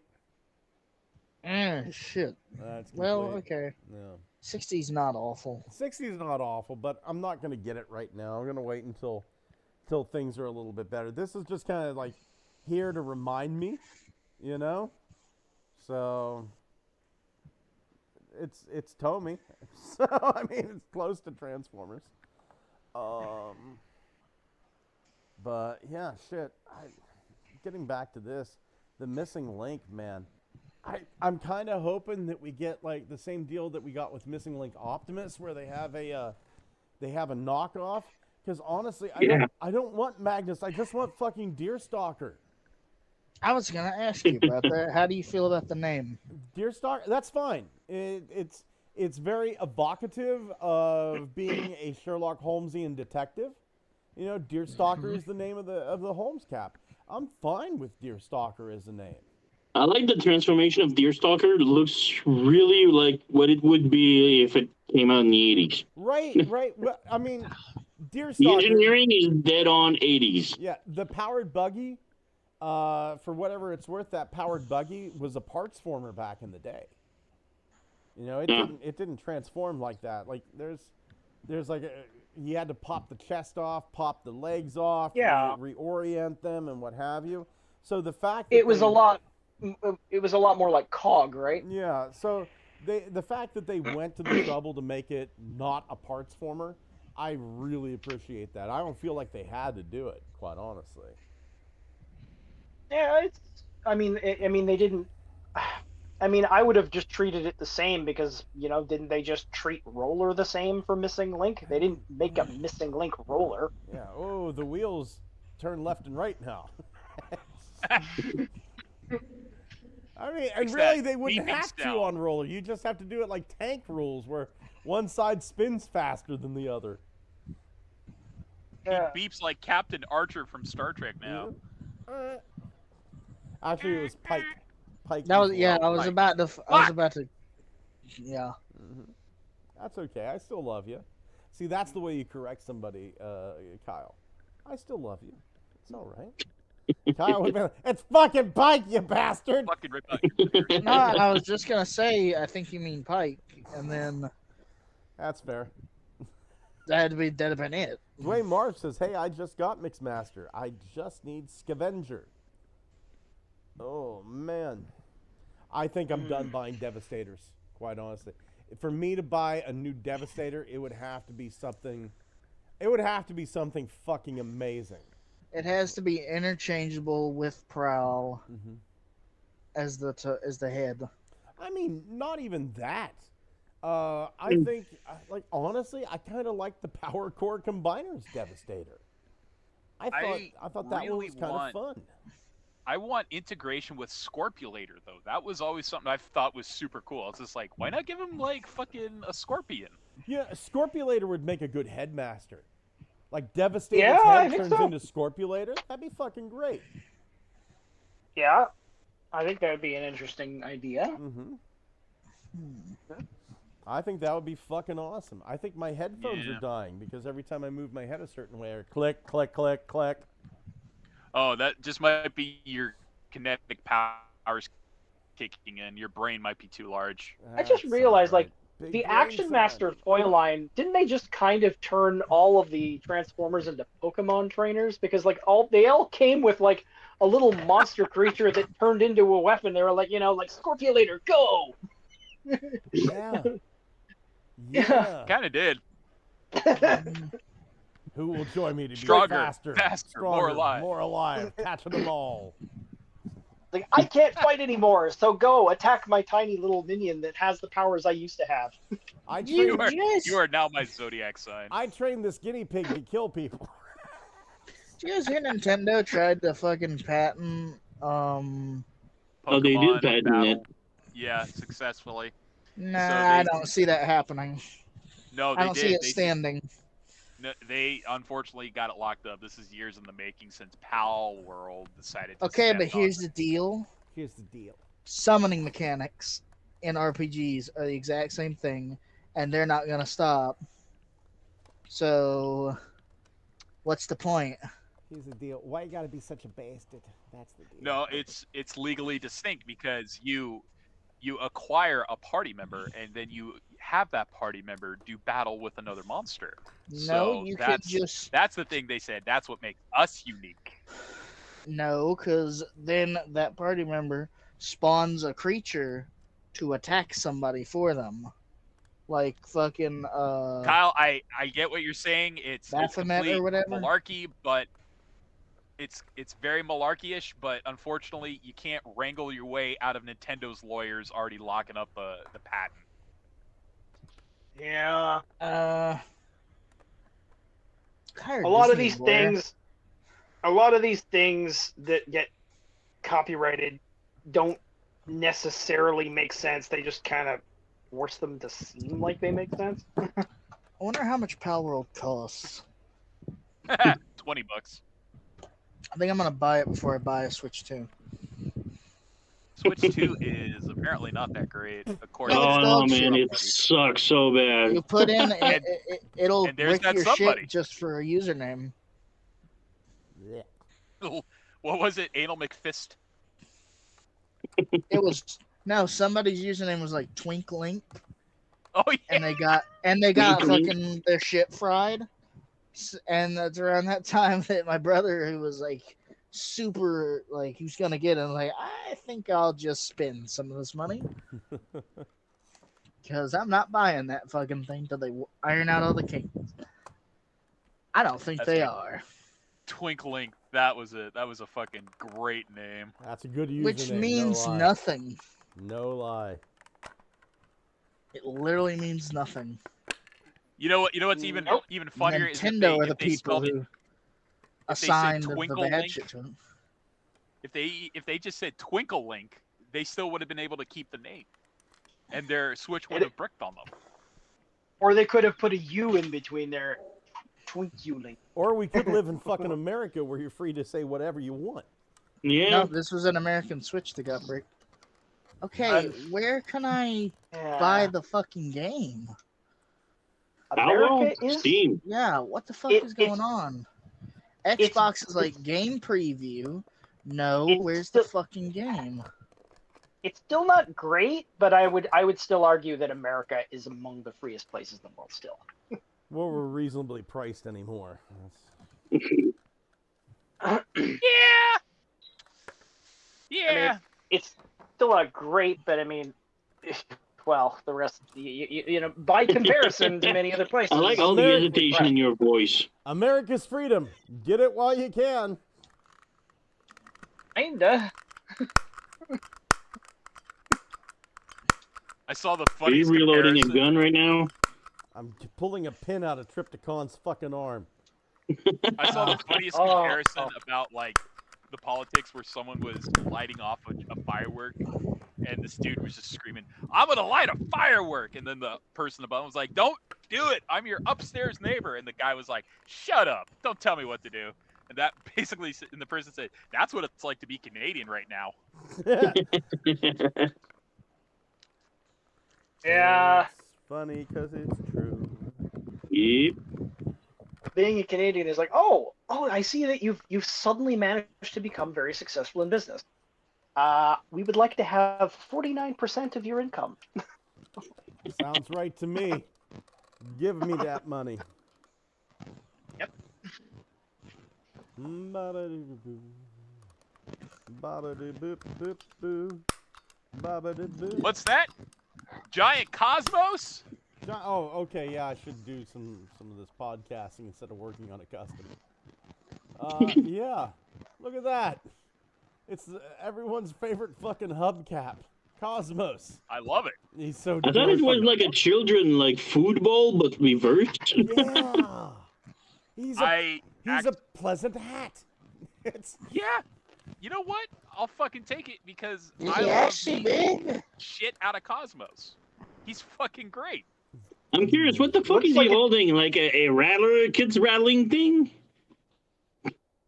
Shit. That's complete. Well, okay. Yeah. 60's not awful. 60 is not awful, but I'm not gonna get it right now. I'm gonna wait until things are a little bit better. This is just kind of like here to remind me, you know. So it's Tomy. So I mean, it's close to Transformers. But yeah, shit. Getting back to this, the missing link, man. I'm kind of hoping that we get like the same deal that we got with Missing Link Optimus, where they have a knockoff. Because honestly, I don't want Magnus. I just want fucking Deerstalker. I was gonna ask you about that. How do you feel about the name? Deerstalker. That's fine. It's very evocative of being a Sherlock Holmesian detective. You know, Deerstalker is the name of the Holmes cap. I'm fine with Deerstalker as a name. I like the transformation of Deerstalker. It looks really like what it would be if it came out in the 80s. Right. Well, I mean, Deerstalker. The engineering is dead on 80s. Yeah, the powered buggy, for whatever it's worth, that powered buggy was a parts former back in the day. You know, it didn't transform like that. Like there's like you had to pop the chest off, pop the legs off, reorient them, and what have you. So the fact that it was a lot more like COG, right? Yeah. So the fact that they went to the trouble to make it not a parts former, I really appreciate that. I don't feel like they had to do it, quite honestly. Yeah, I mean, they didn't. I mean, I would have just treated it the same because, you know, didn't they just treat Roller the same for Missing Link? They didn't make a Missing Link Roller. Yeah. Oh, the wheels turn left and right now. I mean, and really, they wouldn't have to on Roller. You just have to do it like tank rules, where one side spins faster than the other. Yeah. He beeps like Captain Archer from Star Trek now. Actually, it was Pike. That was I was about to. Yeah. Mm-hmm. That's okay. I still love you. See, that's the way you correct somebody, Kyle. I still love you. It's all right. Kyle would be like, "It's fucking Pike, you bastard!" Fucking rip out. No, I was just gonna say, I think you mean Pike, and then that's fair. That'd have been it. Dwayne Marsh says, "Hey, I just got Mixmaster. I just need Scavenger." Oh man, I think I'm done buying Devastators. Quite honestly, for me to buy a new Devastator, it would have to be something. It would have to be something fucking amazing. It has to be interchangeable with Prowl as the head. I mean, not even that. I think, like, honestly, I kind of like the Power Core Combiners Devastator. I thought that really one was kind of fun. I want integration with Scorpulator, though. That was always something I thought was super cool. It's just like, why not give him, like, fucking a Scorpion? Yeah, Scorpulator would make a good Headmaster. Like, Devastator's head turns into Scorpulator. That'd be fucking great. Yeah, I think that would be an interesting idea. Mm-hmm. I think that would be fucking awesome. I think my headphones are dying because every time I move my head a certain way, or click, click, click, click. Oh, that just might be your kinetic powers kicking in. Your brain might be too large. I just realized, like, the Action Master toy line, didn't they just kind of turn all of the Transformers into Pokemon trainers? Because, like, they all came with, like, a little monster creature that turned into a weapon. They were like, you know, like, Scorpulator, go! Yeah. Kind of did. Who will join me to Stronger, be faster, more alive, catching them all? Like, I can't fight anymore, so go attack my tiny little minion that has the powers I used to have. You are now my zodiac sign. I trained this guinea pig to kill people. Did you guys hear Nintendo tried to fucking patent Pokemon they did patent it. Yeah, successfully. Nah, I don't see that happening. No, I don't see it standing. No, they unfortunately got it locked up. This is years in the making since Pal World decided to Okay, but step here's on the deal. Here's the deal. summoning mechanics in RPGs are the exact same thing, and they're not gonna stop. So, what's the point? Here's the deal. Why you gotta be such a bastard? That's the deal. No, it's legally distinct because you acquire a party member and then you have that party member do battle with another monster. No, So you could just that's the thing they said. That's what makes us unique. no, because then that party member spawns a creature to attack somebody for them, like fucking Kyle, I get what you're saying. It's Baphomet complete or whatever. malarkey, but it's very malarkey-ish. But unfortunately, you can't wrangle your way out of Nintendo's lawyers already locking up the patent. Yeah. hire A lot of Disney these lawyer. things that get copyrighted don't necessarily make sense. They just kind of force them to seem like they make sense. I wonder how much Palworld costs. $20. I think I'm gonna buy it before I buy a Switch 2. Switch 2 is apparently not that great, according No, it's Oh to no, dog man, shit. it sucks so bad. You put in it'll and there's brick that your somebody. shit just for a username. Yeah. what was it? Anal McFist? It was no, somebody's username was like Twinklink, Oh yeah. and they got Twink. fucking their shit fried. And that's around that time that my brother, who was like super, like he was gonna get it, like I think I'll just spend some of this money because I'm not buying that fucking thing till they iron out all the kinks. I don't think That's they right. are. Twinkling. That was a fucking great name. That's a good username. Which means no lie. nothing. No lie. It literally means nothing. You know what? You know what's even Nope. even funnier is Nintendo are if the they people spelled it, who if they said assigned the Twinkle bad Link. shit to them. if they just said Twinkle Link, they still would have been able to keep the name, and their Switch would have bricked on them. Or they could have put a U in between there. Twinkuling. Or we could live in fucking America where you're free to say whatever you want. Yeah. No, this was an American Switch that got bricked. Okay, where can I buy the fucking game? America Palworld? is Steam. Yeah, what the fuck It- is going it's- on? it's- Xbox is like game preview. No, It's where's still- the fucking game? it's still not great, but I would still argue that America is among the freest places in the world still. Well, we're reasonably priced anymore. Yeah. Yeah. I mean, it's still not great, but I mean, well, the rest, you know, by comparison to many other places. I like all the America- hesitation in your voice. America's freedom. Get it while you can. Kinda. I saw the Are you funniest reloading a comparison. gun right now? I'm pulling a pin out of Triptychon's fucking arm. I saw the funniest Oh. comparison about like the politics where someone was lighting off a firework, and this dude was just screaming, "I'm gonna light a firework!" And then the person above him was like, "Don't do it! I'm your upstairs neighbor." And the guy was like, "Shut up! Don't tell me what to do." And that basically, and the person said, "That's what it's like to be Canadian right now." Yeah. It's funny because it's true. Yep. Being a Canadian is like, oh, I see that you've suddenly managed to become very successful in business. We would like to have 49% of your income. Sounds right to me. Give me that money. Yep. Ba-da-doo-boo. Ba-da-doo-boop-boop-boo. Ba-ba-doo-boo. What's that? Giant Cosmos? Oh, okay. Yeah, I should do some of this podcasting instead of working on a custom. Yeah, look at that. It's everyone's favorite fucking hubcap, Cosmos. I love it. He's so. I thought it was adorable. like a children like football but reversed. Yeah. He's a I pleasant hat. It's Yeah. You know what? I'll fucking take it because I Yeah, love she the big. shit out of Cosmos. He's fucking great. I'm curious, what the fuck Looks is like he it- holding? Like a rattler, kids rattling thing?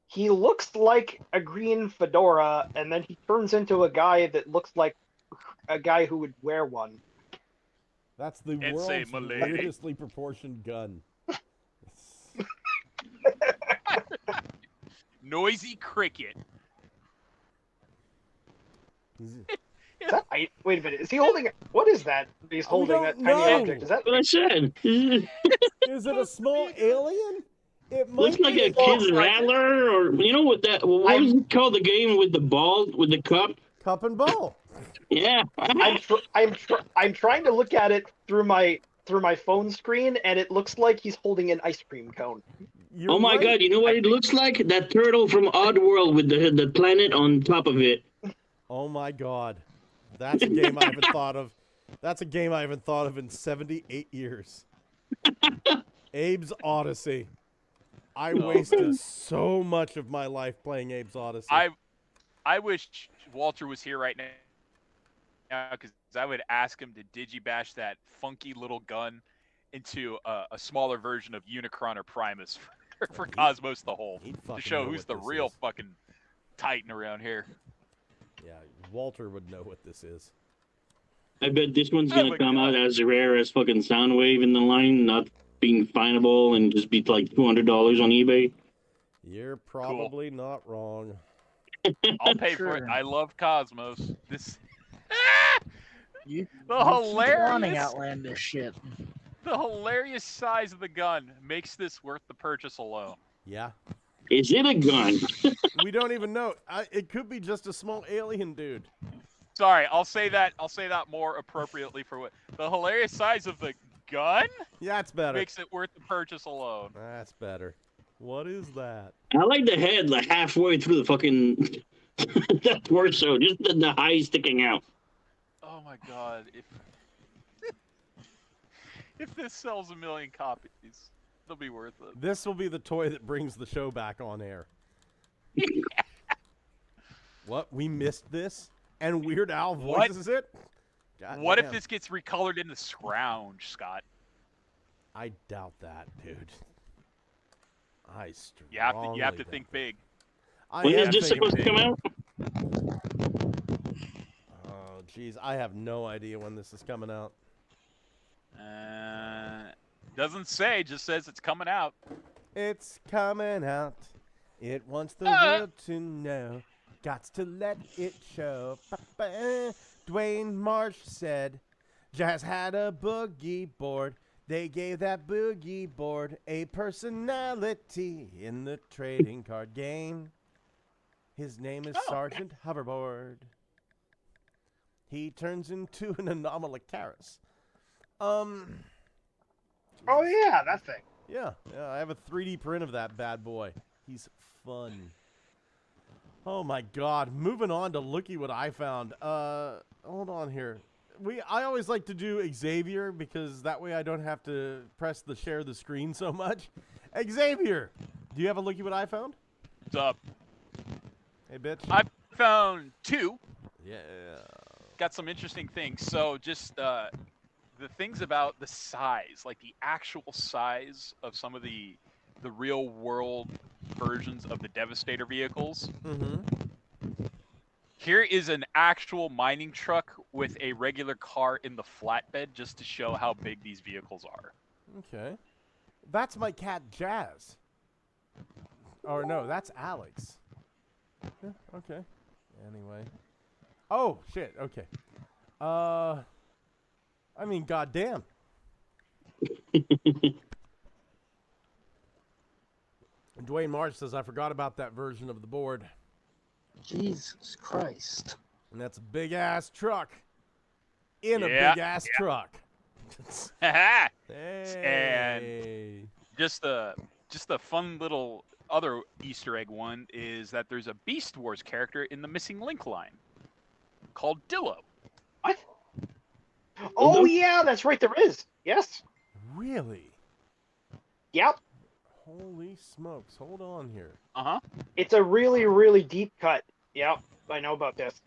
He looks like a green fedora, and then he turns into a guy that looks like a guy who would wear one. That's the And say, world's "Milady." weirdestly proportioned gun. Noisy cricket. Is that, wait a minute. Is he holding? What is that? He's holding that don't tiny know. object. Is that? What I said. Is it a small alien? It might Looks like be a kid's rattler, or you know what that? What was it called? The game with the ball, with the cup. cup and ball. Yeah. I'm trying to look at it through my phone screen, and it looks like he's holding an ice cream cone. You're Oh my right. God! You know what it looks like? That turtle from Oddworld with the planet on top of it. Oh my God, that's a game I haven't thought of. That's a game I haven't thought of in 78 years. Abe's Odyssey. I wasted so much of my life playing Abe's Odyssey. I wish Walter was here right now because I would ask him to digibash that funky little gun into a smaller version of Unicron or Primus for Cosmos the Whole he'd to fucking show know who's what the this real is. fucking Titan around here. Yeah, Walter would know what this is. I bet this one's Oh gonna my come God. out as rare as fucking Soundwave in the line, not being findable and just be like $200 on eBay. You're probably not wrong. I'll pay for it. Sure. I love Cosmos. This You the keep wanting hilarious outlandish shit. the hilarious size of the gun makes this worth the purchase alone. Yeah. Is it a gun? We don't even know. It could be just a small alien dude. Sorry, I'll say that more appropriately for what the hilarious size of the gun Yeah, it's better. makes it worth the purchase alone. That's better. What is that? I like the head, like halfway through the fucking the torso, just the eye sticking out. Oh my God! If this sells 1 million copies, it'll be worth it. This will be the toy that brings the show back on air. What? We missed this? And Weird Al What? voices it? God What if damn. this gets recolored into Scrounge, Scott? I doubt that, dude. I You have strongly to doubt think that. big. I When am is this thinking supposed to come big. out? Oh, jeez. I have no idea when this is coming out. Doesn't say, just says it's coming out. It's coming out. It wants the Ah. world to know. Gots to let it show. Dwayne Marsh said, Jazz had a boogie board. They gave that boogie board a personality in the trading card game. His name is Sergeant Hoverboard. He turns into an Anomalocaris. Oh yeah, that thing. Yeah, I have a 3D print of that bad boy. He's fun. Oh my God! Moving on to looky what I found. Hold on here. I always like to do Xavier because that way I don't have to press the share the screen so much. Xavier, do you have a looky what I found? What's up? Hey, bitch. I found 2. Yeah. Got some interesting things. So just the things about the size, like the actual size of some of the real world versions of the Devastator vehicles. Mm-hmm. Here is an actual mining truck with a regular car in the flatbed just to show how big these vehicles are. Okay. That's my cat Jazz. Or no, that's Alex. Yeah, okay. Anyway. Oh, shit. Okay. I mean, goddamn. Dwayne Marsh says, I forgot about that version of the board. Jesus Christ. And that's a big-ass truck. In a Yeah, big-ass truck. And Hey. just a fun little other Easter egg one is that there's a Beast Wars character in the Missing Link line called Dillo. What? Oh yeah, that's right. There is. Yes. Really? Yep. Holy smokes. Hold on here. Uh-huh. It's a really, really deep cut. Yep. I know about this.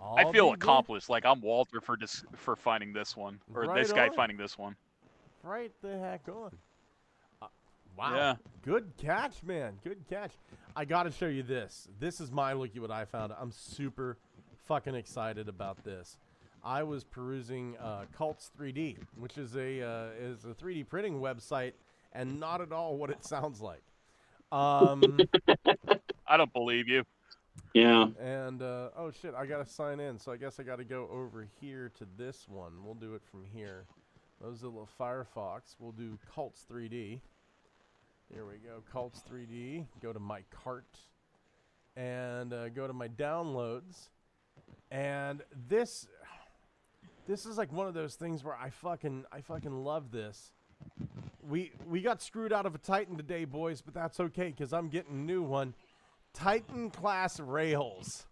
I feel All the accomplished, like I'm Walter for finding this one, or Right this guy on. finding this one. Right the heck on. Wow. Yeah. Good catch, man. Good catch. I got to show you this. This is my looky what I found. I'm super fucking excited about this. I was perusing Cults 3D, which is a 3D printing website, and not at all what it sounds like. I don't believe you. Yeah. And oh shit, I gotta sign in, so I guess I gotta go over here to this one. We'll do it from here. Those are little Firefox. We'll do Cults 3D. Here we go, Cults 3D. Go to my cart and go to my downloads. And this is like one of those things where I fucking love this. We got screwed out of a Titan today, boys, but that's okay because I'm getting a new one. Titan class rails.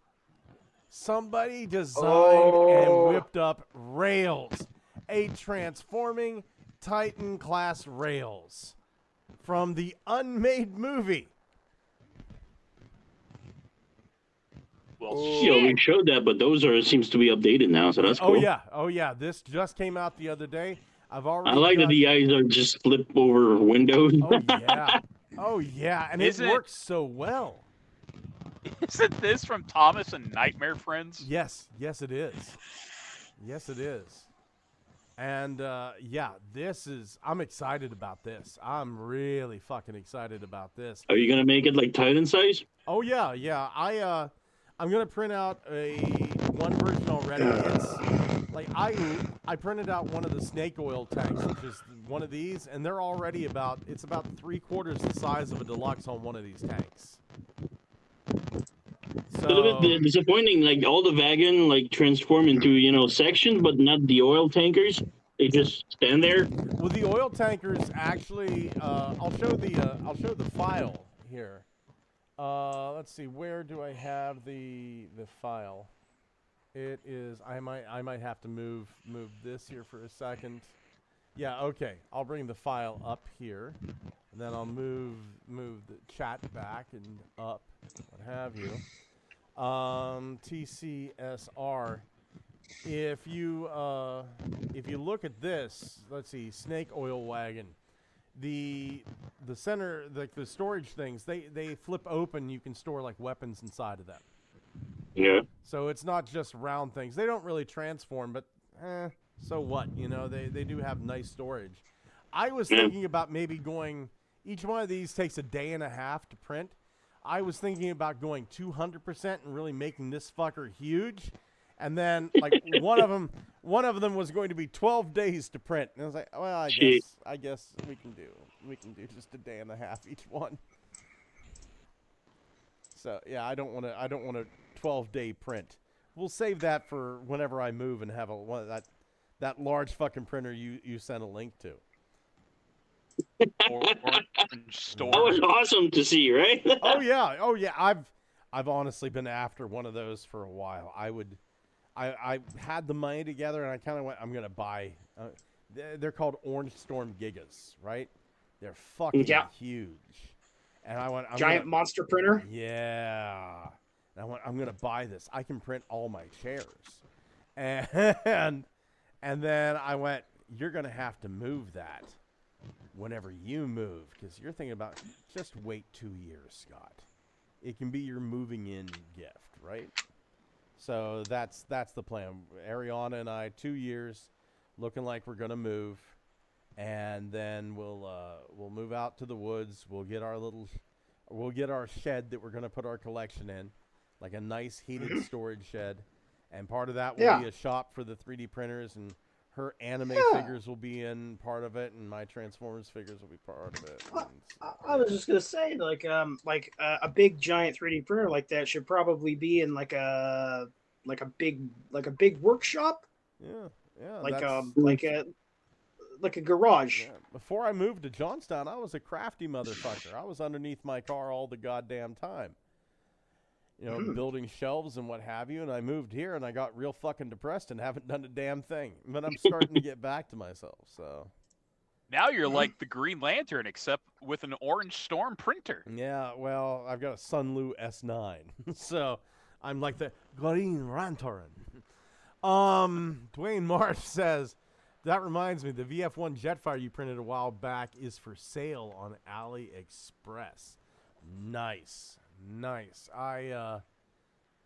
Somebody designed and whipped up rails. A transforming Titan class rails from the unmade movie. Well, yeah, we showed that, but those seems to be updated now, so that's cool. Oh yeah. This just came out the other day. I've already. I like that the eyes are just flip over windows. Oh yeah, and it works so well. Isn't this from Thomas and Nightmare Friends? Yes it is. Yes it is. And this is. I'm excited about this. I'm really fucking excited about this. Are you gonna make it like Titan size? Oh yeah. I'm gonna print out one version already. It's like I printed out one of the snake oil tanks, which is one of these, and they're already about 3/4 the size of a deluxe on one of these tanks. So, a little bit disappointing. Like all the wagon like transform into sections, but not the oil tankers. They just stand there. Well, the oil tankers actually. I'll show the file here. Let's see. Where do I have the file? It is. I might have to move this here for a second. Yeah. Okay. I'll bring the file up here, and then I'll move the chat back and up, what have you. TCSR. If you look at this, let's see, snake oil wagon. The center, like the storage things, they flip open. You can store like weapons inside of them. Yeah. So it's not just round things. They don't really transform, but so what? They do have nice storage. I was thinking about maybe going. Each one of these takes a day and a half to print. I was thinking about going 200% and really making this fucker huge. And then, like one of them was going to be 12 days to print, and I was like, well, I guess we can do just a day and a half each one. So yeah, I don't want a 12-day print. We'll save that for whenever I move and have that large fucking printer you sent a link to. That was awesome to see, right? Oh yeah. I've honestly been after one of those for a while. I had the money together, and I kind of went, I'm going to buy. They're called Orange Storm Gigas, right? They're fucking huge. And I went, giant monster printer? Yeah. And I went, I'm going to buy this. I can print all my chairs. And then I went, you're going to have to move that whenever you move, because you're thinking about, just wait 2 years, Scott. It can be your moving in gift, right? So that's the plan. Ariana and I, 2 years, looking like we're gonna move, and then we'll move out to the woods. We'll get our shed that we're gonna put our collection in, like a nice heated storage shed, and part of that will be a shop for the 3D printers, and her anime figures will be in part of it, and my Transformers figures will be part of it. I was just gonna say, a big giant 3D printer like that should probably be in like a big workshop. Yeah. Like a garage. Yeah. Before I moved to Johnstown, I was a crafty motherfucker. I was underneath my car all the goddamn time. Building shelves and what have you, and I moved here and I got real fucking depressed and haven't done a damn thing. But I'm starting to get back to myself, so. Now you're like the Green Lantern, except with an Orange Storm printer. Yeah, well, I've got a Sunlu S9, so I'm like the Green Lantern. Dwayne Marsh says, that reminds me, the VF1 Jetfire you printed a while back is for sale on AliExpress. Nice.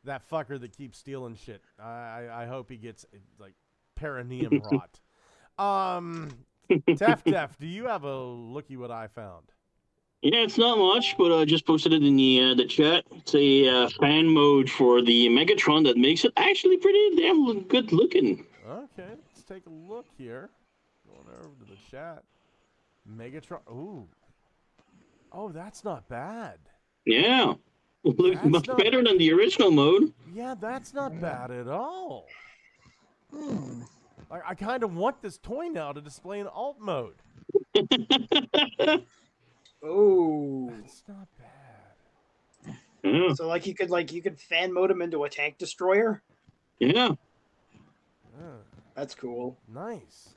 That fucker that keeps stealing shit. I hope he gets like perineum rot. Tef, do you have a looky what I found? Yeah, it's not much, but I just posted it in the chat. It's a fan mode for the Megatron that makes it actually pretty damn good looking. Okay, let's take a look here. Going over to the chat. Megatron. Ooh. Oh, that's not bad. Yeah. Looks much better than the original mode. Yeah, that's not bad at all. I kind of want this toy now to display in alt mode. Oh, That's not bad. Yeah. so like you could fan mode him into a tank destroyer. Yeah. That's cool. Nice.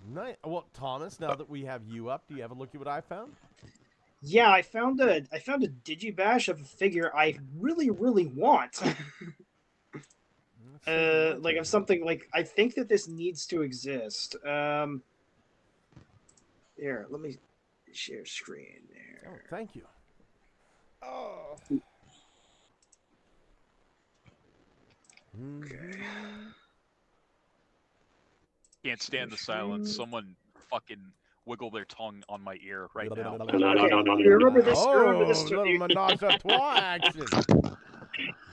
Well, Thomas, now that we have you up, do you have a look at what I found? Yeah, I found a digibash of a figure I really want. Like of something like I think that this needs to exist. Here, let me share screen there. Oh, thank you. Oh. Can't stand the silence. Someone fucking wiggle their tongue on my ear right now. Okay, you remember this? Oh, you remember this toy? little menage a trois action.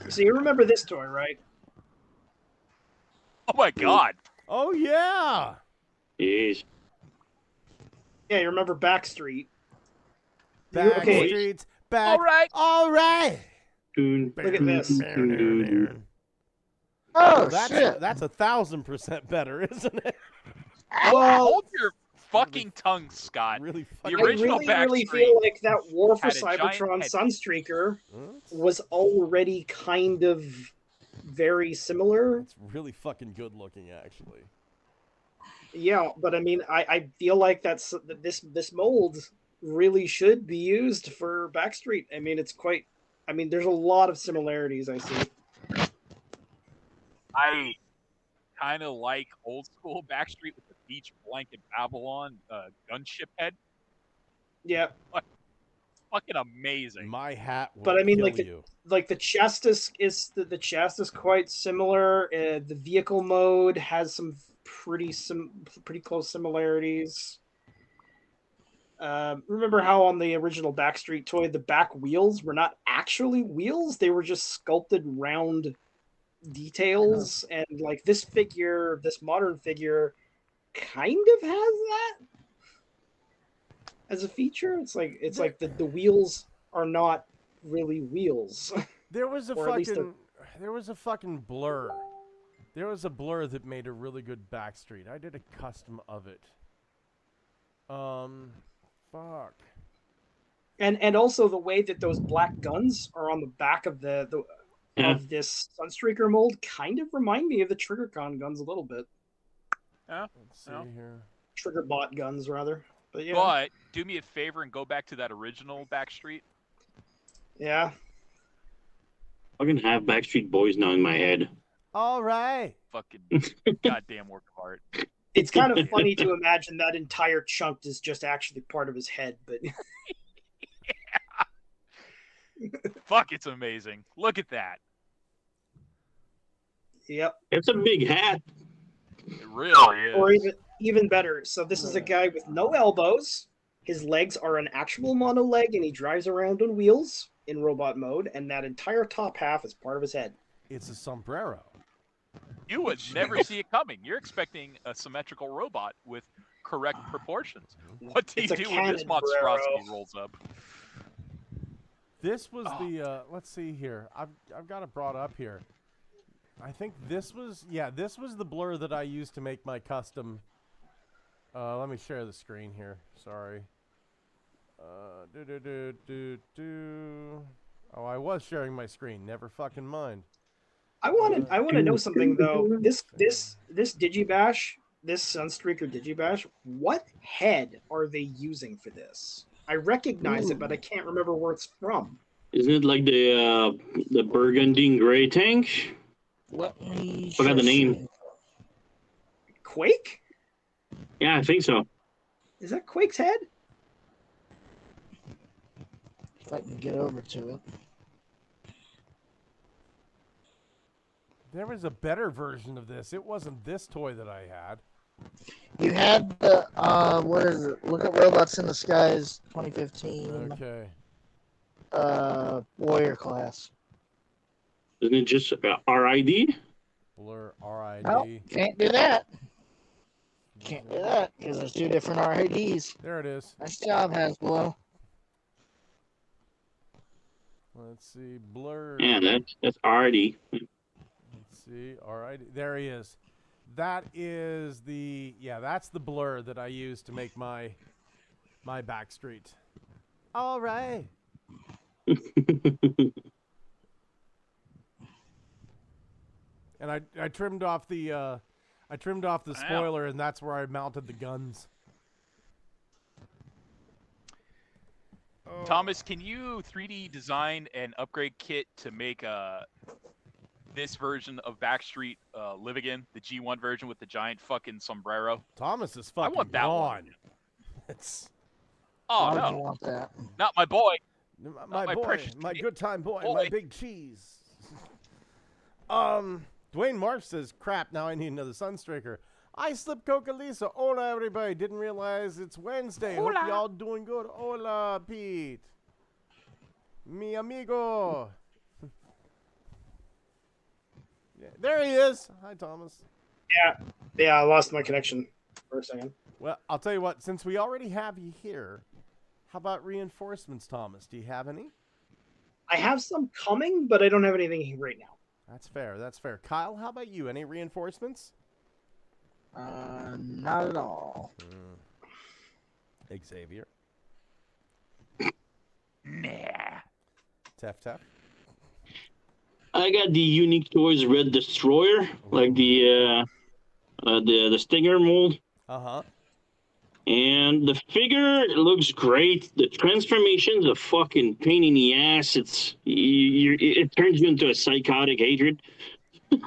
So you remember this toy, right? Oh my god. Oh yeah. Jeez. Yeah, you remember Backstreet? Backstreet's back. All right. Look at this. Oh, That's shit. 1,000% better, isn't it? Hold your fucking tongue, Scott. Really The fucking. I original really Backstreet feel like that War for had a giant Cybertron head. Sunstreaker was already kind of very similar. It's really fucking good looking, actually. Yeah, but I mean, I feel like this mold really should be used for Backstreet. I mean, there's a lot of similarities I see. I kind of like old school Backstreet with the Beach Blanket Babylon gunship head. Yeah, Fucking amazing. My hat will but I mean, kill like you. the chest is the chest is quite similar. The vehicle mode has some pretty close similarities. Remember how on the original Backstreet toy the back wheels were not actually wheels; they were just sculpted round details, and like this modern figure, kind of has that as a feature. It's like the wheels are not really wheels. There was a Or at least fucking blur. There was a blur that made a really good Backstreet. I did a custom of it. Fuck. And also the way that those black guns are on the back of of this Sunstreaker mold kind of remind me of the TriggerCon guns a little bit. Yeah. Let's see here. TriggerBot guns rather. But yeah. But do me a favor and go back to that original Backstreet. Yeah. I can have Backstreet Boys now in my head. All right. Fucking goddamn work of art. It's kind of funny to imagine that entire chunk is just actually part of his head, but Fuck, it's amazing. Look at that. yep. It's a big hat. It really is. Or even better. So this is a guy with no elbows. His legs are an actual mono leg, and he drives around on wheels in robot mode, and that entire top half is part of his head. It's a sombrero. You would never see it coming. You're expecting a symmetrical robot with correct proportions. What do you It's a do when this cannon, monstrosity bro. rolls up? This was the let's see here. I've got it brought up here. I think this was the blur that I used to make my custom. Let me share the screen here. Sorry. Oh, I was sharing my screen. Never fucking mind. I want to know something though. This Digibash, this Sunstreaker Digibash, what head are they using for this? I recognize it, but I can't remember where it's from. Isn't it like the burgundy and gray tank? Let me Forgot the just name. see. Quake? Yeah, I think so. Is that Quake's head? If I can get over to it. There was a better version of this. It wasn't this toy that I had. You had the what is it? Look at Robots in the Skies 2015. Okay. Warrior class. Isn't it just RID? Blur RID. No, can't do that. Can't do that because there's two different RIDs. There it is. Nice job, Hasbro. Let's see. Blur. Yeah, that's RID. Let's see. RID. There he is. That is that's the blur that I use to make my Backstreet. All right. And I trimmed off the spoiler, and that's where I mounted the guns. Thomas, can you 3D design an upgrade kit to make this version of Backstreet live again? The G1 version with the giant fucking sombrero? Thomas is fucking I want that gone. one. It's Oh, I no. don't want that. Not my boy. my boy, precious my kid. good time boy, Boy. my big cheese. Dwayne Marsh says, crap, now I need another Sunstreaker. I slipped Coca Lisa. Hola, everybody. Didn't realize it's Wednesday. Hola. Hope y'all doing good. Hola, Pete. Mi amigo. Yeah, there he is. Hi, Thomas. Yeah, I lost my connection for a second. Well, I'll tell you what. Since we already have you here, how about reinforcements, Thomas? Do you have any? I have some coming, but I don't have anything right now. That's fair. That's fair. Kyle, how about you? Any reinforcements? Not at all. Xavier. Nah. Tef. I got the Unique Toys Red Destroyer, like the Stinger mold. Uh-huh. And the figure looks great. The transformation's a fucking pain in the ass. It turns you into a psychotic hatred. But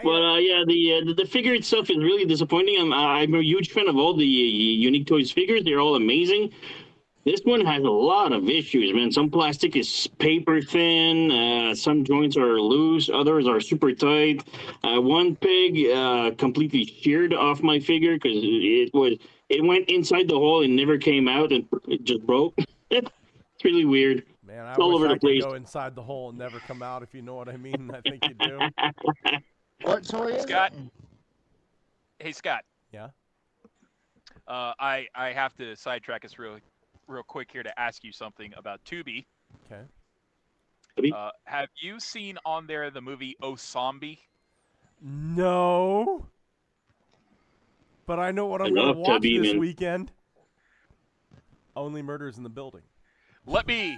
the figure itself is really disappointing. I'm a huge fan of all the Unique Toys figures. They're all amazing. This one has a lot of issues, man. Some plastic is paper thin. Some joints are loose. Others are super tight. One pig completely sheared off my figure because it went inside the hole and never came out, and it just broke. It's really weird. Man, I It's all wish over I the could place. go inside the hole and never come out, if you know what I mean. I think you do. What toy is Scott. it? Hey, Scott. Yeah? I have to sidetrack us real quick here to ask you something about Tubi. Okay. Have you seen on there the movie Osambi? No. But I know what I'm going love to watch Tubby, this man. weekend. Only Murders in the Building. Let me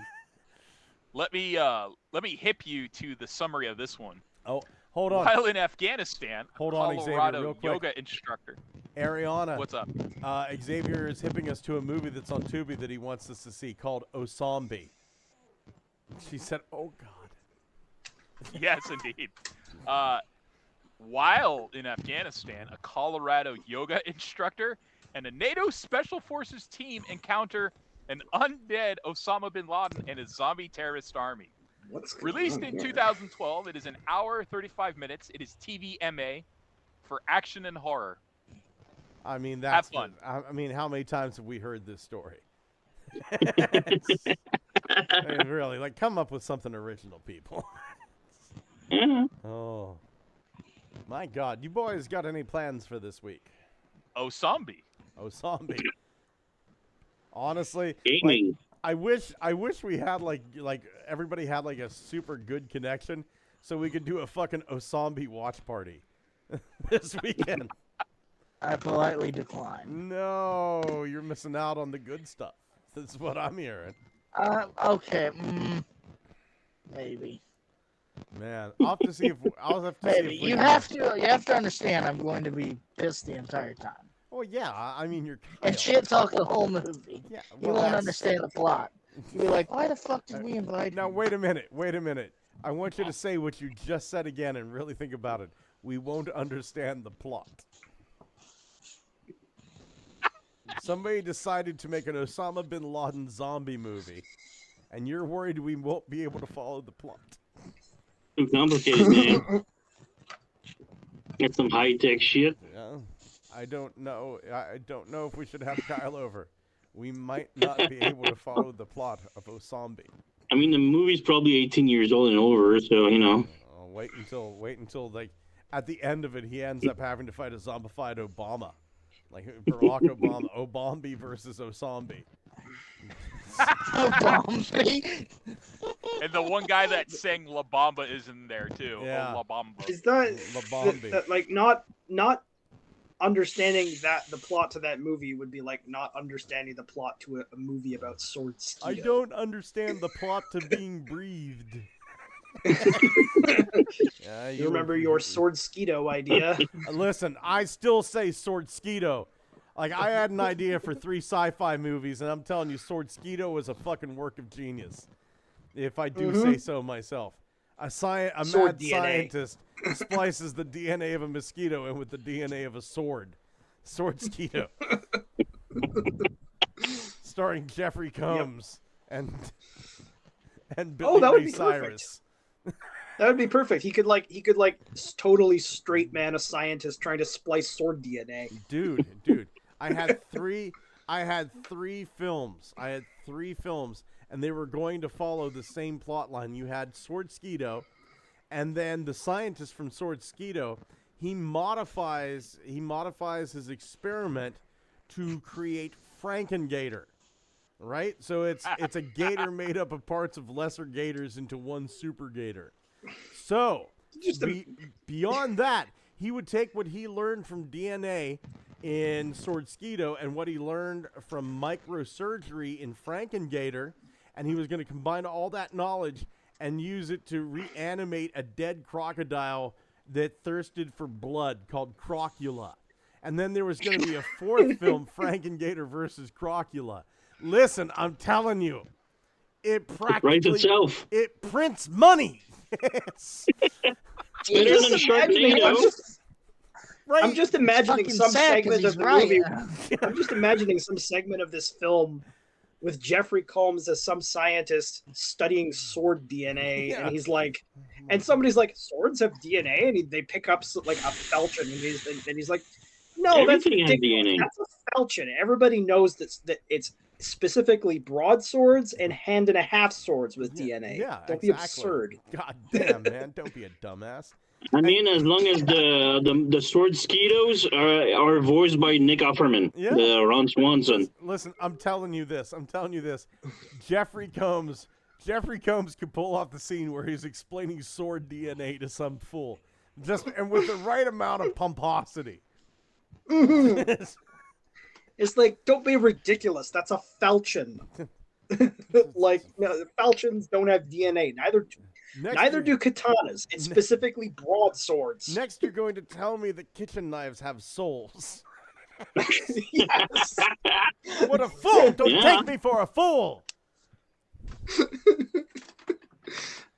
hip you to the summary of this one. Oh, hold on. While in Afghanistan, Hold on, Xavier, Colorado real quick. yoga instructor. Ariana. What's up? Xavier is hipping us to a movie that's on Tubi that he wants us to see called Osambi. She said, oh, God. Yes, indeed. While in Afghanistan, a Colorado yoga instructor and a NATO Special Forces team encounter an undead Osama bin Laden and his zombie terrorist army. Released in 2012, it is an hour 35 minutes. It is TVMA for action and horror. I mean, Have that's fun. I mean, how many times have we heard this story? I mean, really, like, come up with something original, people. Oh, my God. You boys got any plans for this week? Osambi. Osambi. Honestly, Gaming. I wish we had like everybody had like a super good connection so we could do a fucking Osambi watch party this weekend. I politely decline. No, you're missing out on the good stuff. That's what I'm hearing. Okay. Maybe. Man, I'll have to see if Maybe. we You can- have to understand I'm going to be pissed the entire time. Oh yeah, I mean you're And shit talk the whole movie. Yeah, You well, won't that's- understand the plot. You'll be like, why the fuck did we invite Now him? wait a minute. I want you to say what you just said again and really think about it. We won't understand the plot. Somebody decided to make an Osama bin Laden zombie movie, and you're worried we won't be able to follow the plot. Too complicated, man. Get some high tech shit. Yeah. I don't know. I don't know if we should have Kyle over. We might not be able to follow the plot of Osambi. I mean, the movie's probably 18 years old and over, so you know. Wait until like at the end of it, he ends up having to fight a zombified Obama, like Barack Obama, Obambi versus Osambi. Obambi. And the one guy that sang La Bamba is in there too. Yeah. Oh, La Bamba. Is that, Labambi. that like not understanding that the plot to that movie would be like not understanding the plot to a movie about Swordsquito? I don't understand the plot to being breathed. Yeah, You remember your Swordsquito idea? Listen, I still say Swordsquito. Like, I had an idea for 3 sci-fi movies, and I'm telling you, Swordsquito is a fucking work of genius, if I do say so myself. A mad scientist splices the DNA of a mosquito in with the DNA of a sword. Swordsquito. Starring Jeffrey Combs and Billy that would Ray be Cyrus. That would be perfect. He could totally straight man a scientist trying to splice sword DNA. Dude, I had three films. And they were going to follow the same plot line. You had Swordsquito, and then the scientist from Swordsquito, he modifies his experiment to create Frankengator. Right? So it's a gator made up of parts of lesser gators into one super gator. So, beyond that, he would take what he learned from DNA in Swordsquito and what he learned from microsurgery in Frankengator, and he was going to combine all that knowledge and use it to reanimate a dead crocodile that thirsted for blood called Crocula. And then there was going to be a 4th film, Frankengator versus Crocula. Listen, I'm telling you, it writes itself. It prints money. I'm just imagining some segment of the movie. I'm just imagining some segment of this film with Jeffrey Combs as some scientist studying sword DNA, and he's like, and somebody's like, swords have DNA, and they pick up like a falchion, and he's like, no, Everything that's ridiculous. DNA. That's a falchion. Everybody knows that it's specifically broadswords and hand and a half swords with DNA. Yeah, don't be absurd. God damn, man, don't be a dumbass. I mean, as long as the Swordsquitos are voiced by Nick Offerman, Ron Swanson. Listen, I'm telling you this. Jeffrey Combs could pull off the scene where he's explaining sword DNA to some fool, and with the right amount of pomposity. It's like, don't be ridiculous. That's a falchion. Like, no, falchions don't have DNA. Neither do katanas. It's specifically broadswords. Next, you're going to tell me that kitchen knives have souls. Yes. What a fool! Don't take me for a fool!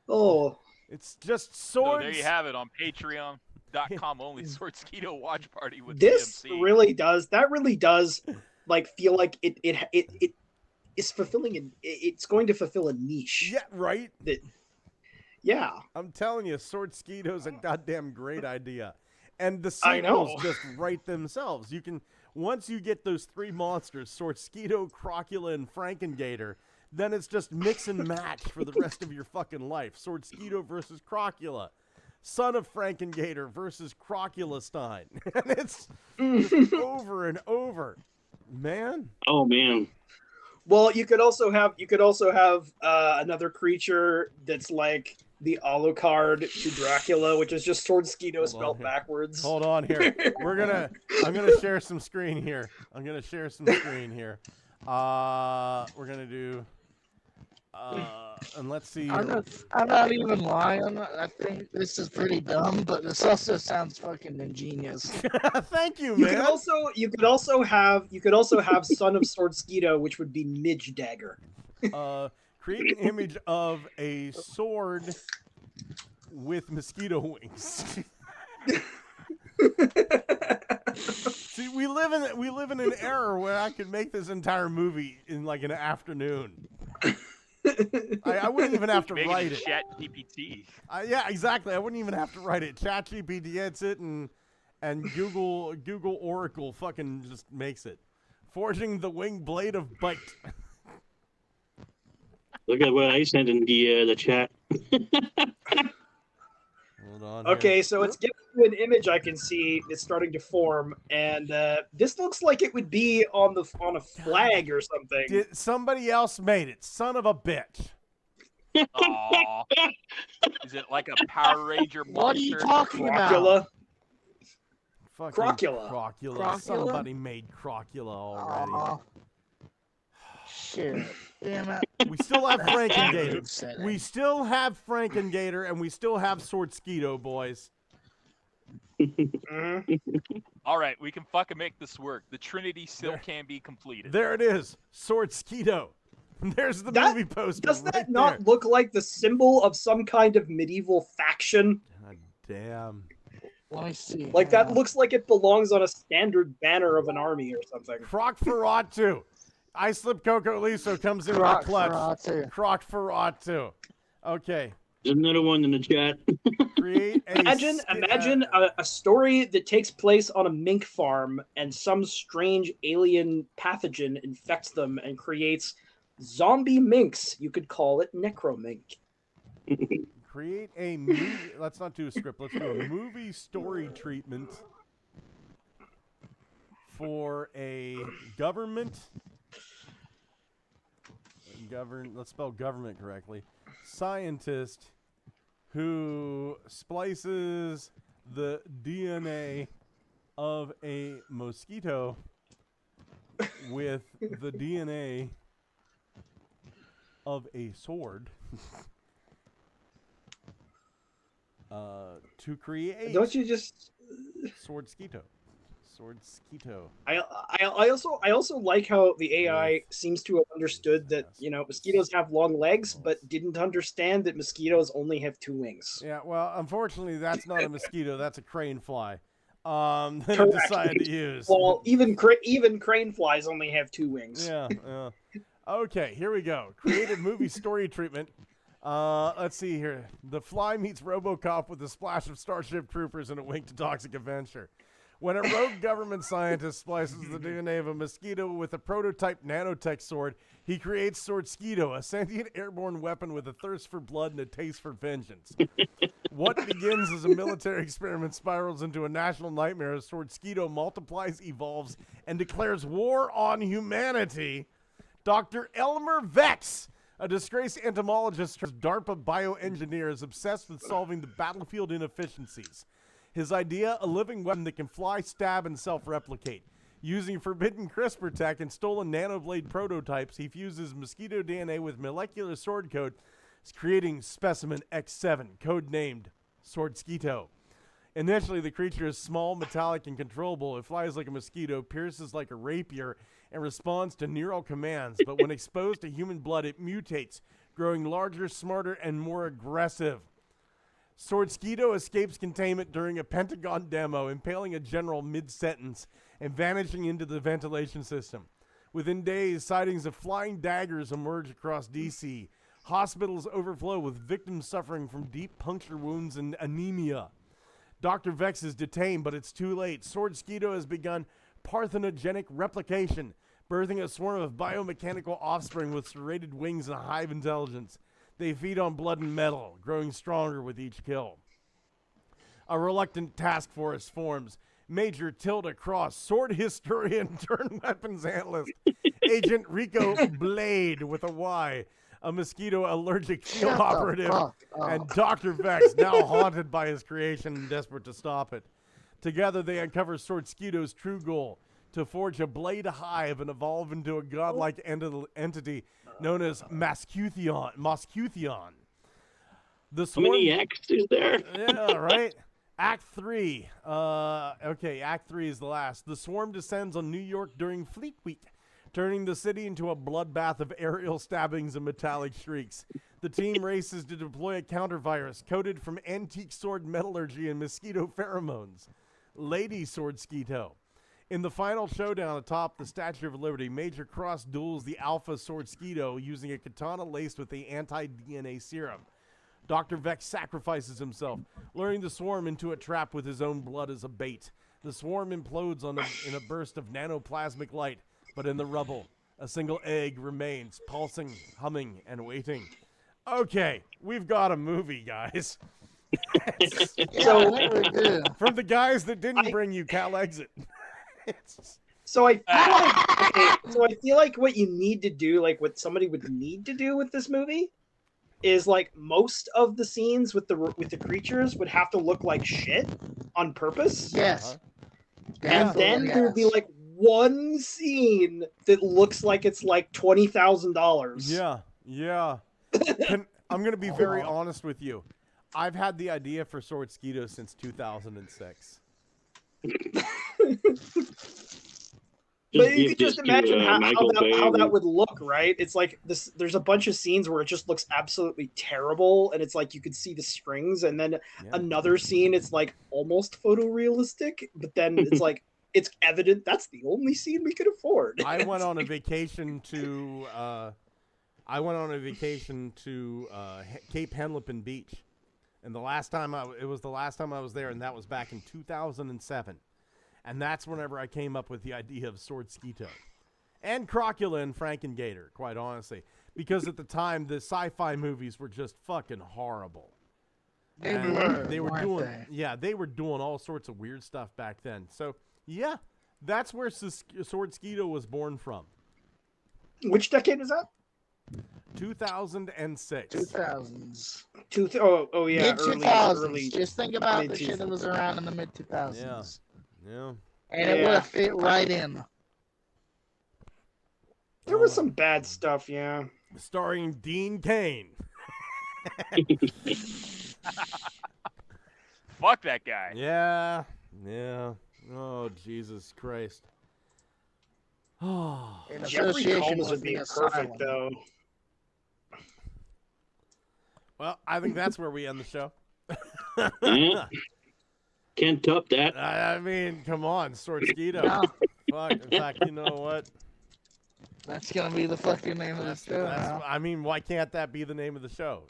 Oh. It's just swords. So there you have it on Patreon.com only. Swordsquito Watch Party with This DMC. really does. That really does like feel like it is fulfilling. It's going to fulfill a niche. Yeah, right. Yeah. I'm telling you, Swordsquito's a goddamn great idea. And the sequels just write themselves. You can, once you get those 3 monsters, Swordsquito, Crocula, and Frankengator, then it's just mix and match for the rest of your fucking life. Swordsquito versus Crocula. Son of Frankengator versus Croculestein. And it's just over and over. Man. Oh, man. Well, you could also have another creature that's like the Alucard to Dracula, which is just Swordsquito spelled backwards. Hold on here. I'm gonna share some screen here. We're gonna do. And let's see. I'm not even lying. I think this is pretty dumb, but this also sounds fucking ingenious. Thank you, man. You could also have Son of Swordsquito, which would be Midge Dagger. Create an image of a sword with mosquito wings. See, we live in an era where I could make this entire movie in like an afternoon. I wouldn't even have to write it. Chat GPT. Yeah, exactly. I wouldn't even have to write it. ChatGPT gets it, and and Google Oracle fucking just makes it. Forging the winged blade of bite. Look at what I sent in the chat. Hold on. Okay, here. so it's giving you an image I can see. It's starting to form, and this looks like it would be on a flag or something. Somebody else made it. Son of a bitch. Aw. Is it like a Power Ranger monster? What are you talking about? Crocula. Fucking Crocula. Crocula. Somebody made Crocula already. Aw. Shit. Damn it. We still have Frankengator. We still have Frankengator, and we still have Swordsquito, boys. All right, we can fucking make this work. The Trinity still can be completed. There it is. Swordsquito. There's the movie poster. Does that right not there. look like the symbol of some kind of medieval faction? God damn. Let me see. Like, that looks like it belongs on a standard banner of an army or something. Croc Ferratu. I Slip Coco Liso comes in with a clutch. Croc Ferratu. Okay. There's another one in the chat. Create a Imagine a story that takes place on a mink farm and some strange alien pathogen infects them and creates zombie minks. You could call it necromink. Create a movie. Let's not do a script. Let's do a movie story treatment for a government. Let's spell government correctly. Scientist who splices the DNA of a mosquito with the DNA of a sword to create. Don't you just Swordsquito? Swordsquito. I also like how the AI seems to have understood that, you know, mosquitoes have long legs, but didn't understand that mosquitoes only have 2 wings. Yeah, well, unfortunately, that's not a mosquito. That's a crane fly. That I decided to use. Well, even crane flies only have 2 wings. Yeah. Okay, here we go. Creative movie story treatment. Let's see here. The Fly meets RoboCop with a splash of Starship Troopers and a wink to Toxic Adventure. When a rogue government scientist splices the DNA of a mosquito with a prototype nanotech sword, he creates Swordsquito, a sentient airborne weapon with a thirst for blood and a taste for vengeance. What begins as a military experiment spirals into a national nightmare as Swordsquito multiplies, evolves, and declares war on humanity. Dr. Elmer Vex, a disgraced entomologist, DARPA bioengineer, is obsessed with solving the battlefield inefficiencies. His idea, a living weapon that can fly, stab, and self-replicate. Using forbidden CRISPR tech and stolen nanoblade prototypes, he fuses mosquito DNA with molecular sword code, creating Specimen X7, codenamed Swordsquito. Initially, the creature is small, metallic, and controllable. It flies like a mosquito, pierces like a rapier, and responds to neural commands. But when exposed to human blood, it mutates, growing larger, smarter, and more aggressive. Swordsquito escapes containment during a Pentagon demo, impaling a general mid-sentence and vanishing into the ventilation system. Within days, sightings of flying daggers emerge across D.C. Hospitals overflow with victims suffering from deep puncture wounds and anemia. Dr. Vex is detained, but it's too late. Swordsquito has begun parthenogenic replication, birthing a swarm of biomechanical offspring with serrated wings and a hive intelligence. They feed on blood and metal, growing stronger with each kill. A reluctant task force forms. Major Tilda Cross, sword historian turned weapons analyst. Agent Rico Blade with a Y, a mosquito allergic field operative. And Dr. Vex, now haunted by his creation and desperate to stop it. Together they uncover Swordsquito's true goal, to forge a blade hive and evolve into a godlike entity known as Moscuthion. The How many acts is there? Yeah, right. Act 3. Okay, Act 3 is the last. The swarm descends on New York during Fleet Week, turning the city into a bloodbath of aerial stabbings and metallic shrieks. The team races to deploy a counter-virus coded from antique sword metallurgy and mosquito pheromones. Lady Swordsquito. In the final showdown atop the Statue of Liberty, Major Cross duels the Alpha Swordsquito using a katana laced with the anti-DNA serum. Dr. Vex sacrifices himself, luring the swarm into a trap with his own blood as a bait. The swarm implodes in a burst of nanoplasmic light, but in the rubble, a single egg remains, pulsing, humming, and waiting. Okay, we've got a movie, guys. So we do. From the guys that didn't bring you Cal Exit. So I feel like what you need to do, like what somebody would need to do with this movie, is like most of the scenes with the creatures would have to look like shit on purpose. Yes. And then there would be like one scene that looks like it's like $20,000. Yeah. I'm going to be very honest with you. I've had the idea for Swordsquito since 2006. But you could just imagine how that would look, right? It's like this. There's a bunch of scenes where it just looks absolutely terrible, and it's like you could see the strings, and then another scene, it's like almost photorealistic, but then it's like it's evident that's the only scene we could afford. I went on a vacation to Cape Henlopen Beach, and it was the last time I was there, and that was back in 2007. And that's whenever I came up with the idea of Swordsquito. And Crocula and Frankengator, quite honestly. Because at the time, the sci-fi movies were just fucking horrible. They were doing all sorts of weird stuff back then. So, yeah, that's where Swordsquito was born from. Which decade was that? 2006. 2000s. Oh yeah. Mid-2000s. Early. Just think about the shit that was around in the mid-2000s. Yeah. And it would have fit right in. There was some bad stuff, yeah. Starring Dean Cain. Fuck that guy. Yeah. Oh, Jesus Christ. Oh. Jeffrey Combs would be perfect, though. Well, I think that's where we end the show. Can't top that. I mean, come on, Swordsquito. No. Fuck. In fact, you know what? That's gonna be the fucking name of the show. I mean, why can't that be the name of the show?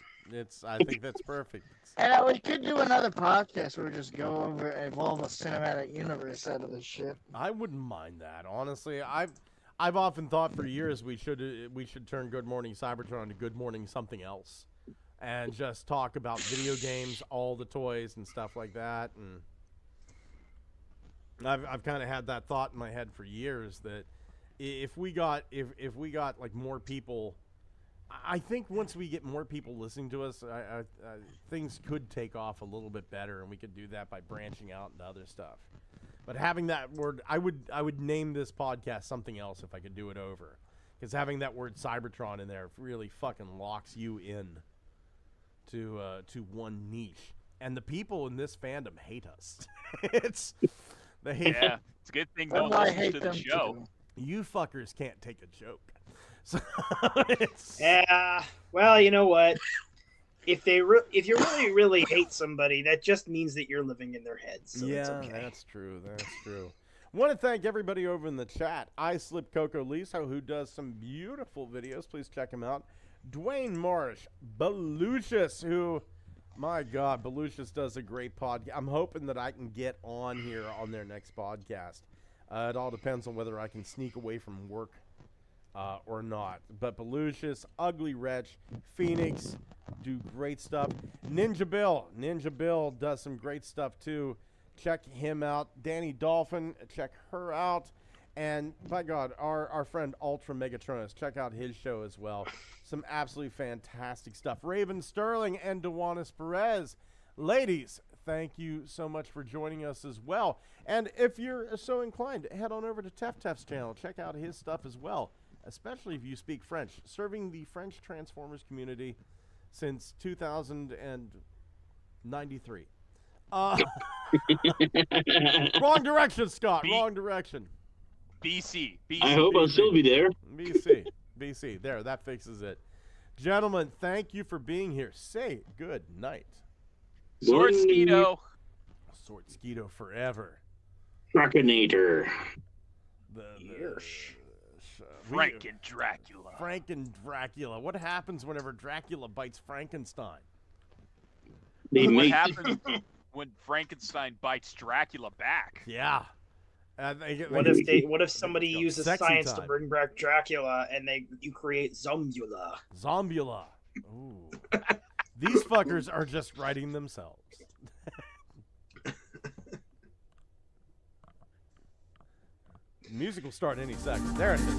I think that's perfect. And we could do another podcast where we just go over evolve a cinematic universe out of this shit. I wouldn't mind that, honestly. I've often thought for years we should turn Good Morning Cybertron to Good Morning something else, and just talk about video games, all the toys and stuff like that. And I've kind of had that thought in my head for years that if we got like more people, I think once we get more people listening to us, things could take off a little bit better, and we could do that by branching out into other stuff. But having that word, I would name this podcast something else if I could do it over, because having that word Cybertron in there really fucking locks you in to one niche, and the people in this fandom hate us. It's a good thing don't listen to the show. Too. You fuckers can't take a joke. So yeah. Well, you know what? If you really hate somebody, that just means that you're living in their heads. So it's okay. That's true. Want to thank everybody over in the chat. I Slip Coco Liso, who does some beautiful videos. Please check him out. Dwayne Marsh, Belucius, who, my God, Belucius does a great podcast. I'm hoping that I can get on here on their next podcast. It all depends on whether I can sneak away from work or not. But Belucius, Ugly Wretch, Phoenix do great stuff. Ninja Bill does some great stuff too. Check him out. Danny Dolphin, check her out. And by God, our friend Ultra Megatronus, check out his show as well. Some absolutely fantastic stuff. Raven Sterling and Dewanis Perez. Ladies, thank you so much for joining us as well. And if you're so inclined, head on over to Tef's channel. Check out his stuff as well, especially if you speak French. Serving the French Transformers community since 2093. Wrong direction, Scott. Wrong direction. BC. I hope I'll still be there. BC. There, that fixes it. Gentlemen, thank you for being here. Say good night. Swordsquito. Swordsquito forever. Frankinator. Frank and Dracula. Frank and Dracula. What happens whenever Dracula bites Frankenstein? What when Frankenstein bites Dracula back. Yeah. What if somebody uses Sexy science to time. bring back Dracula and you create Zombula? Zombula. Ooh. These fuckers are just writing themselves. Music will start any second. There it is.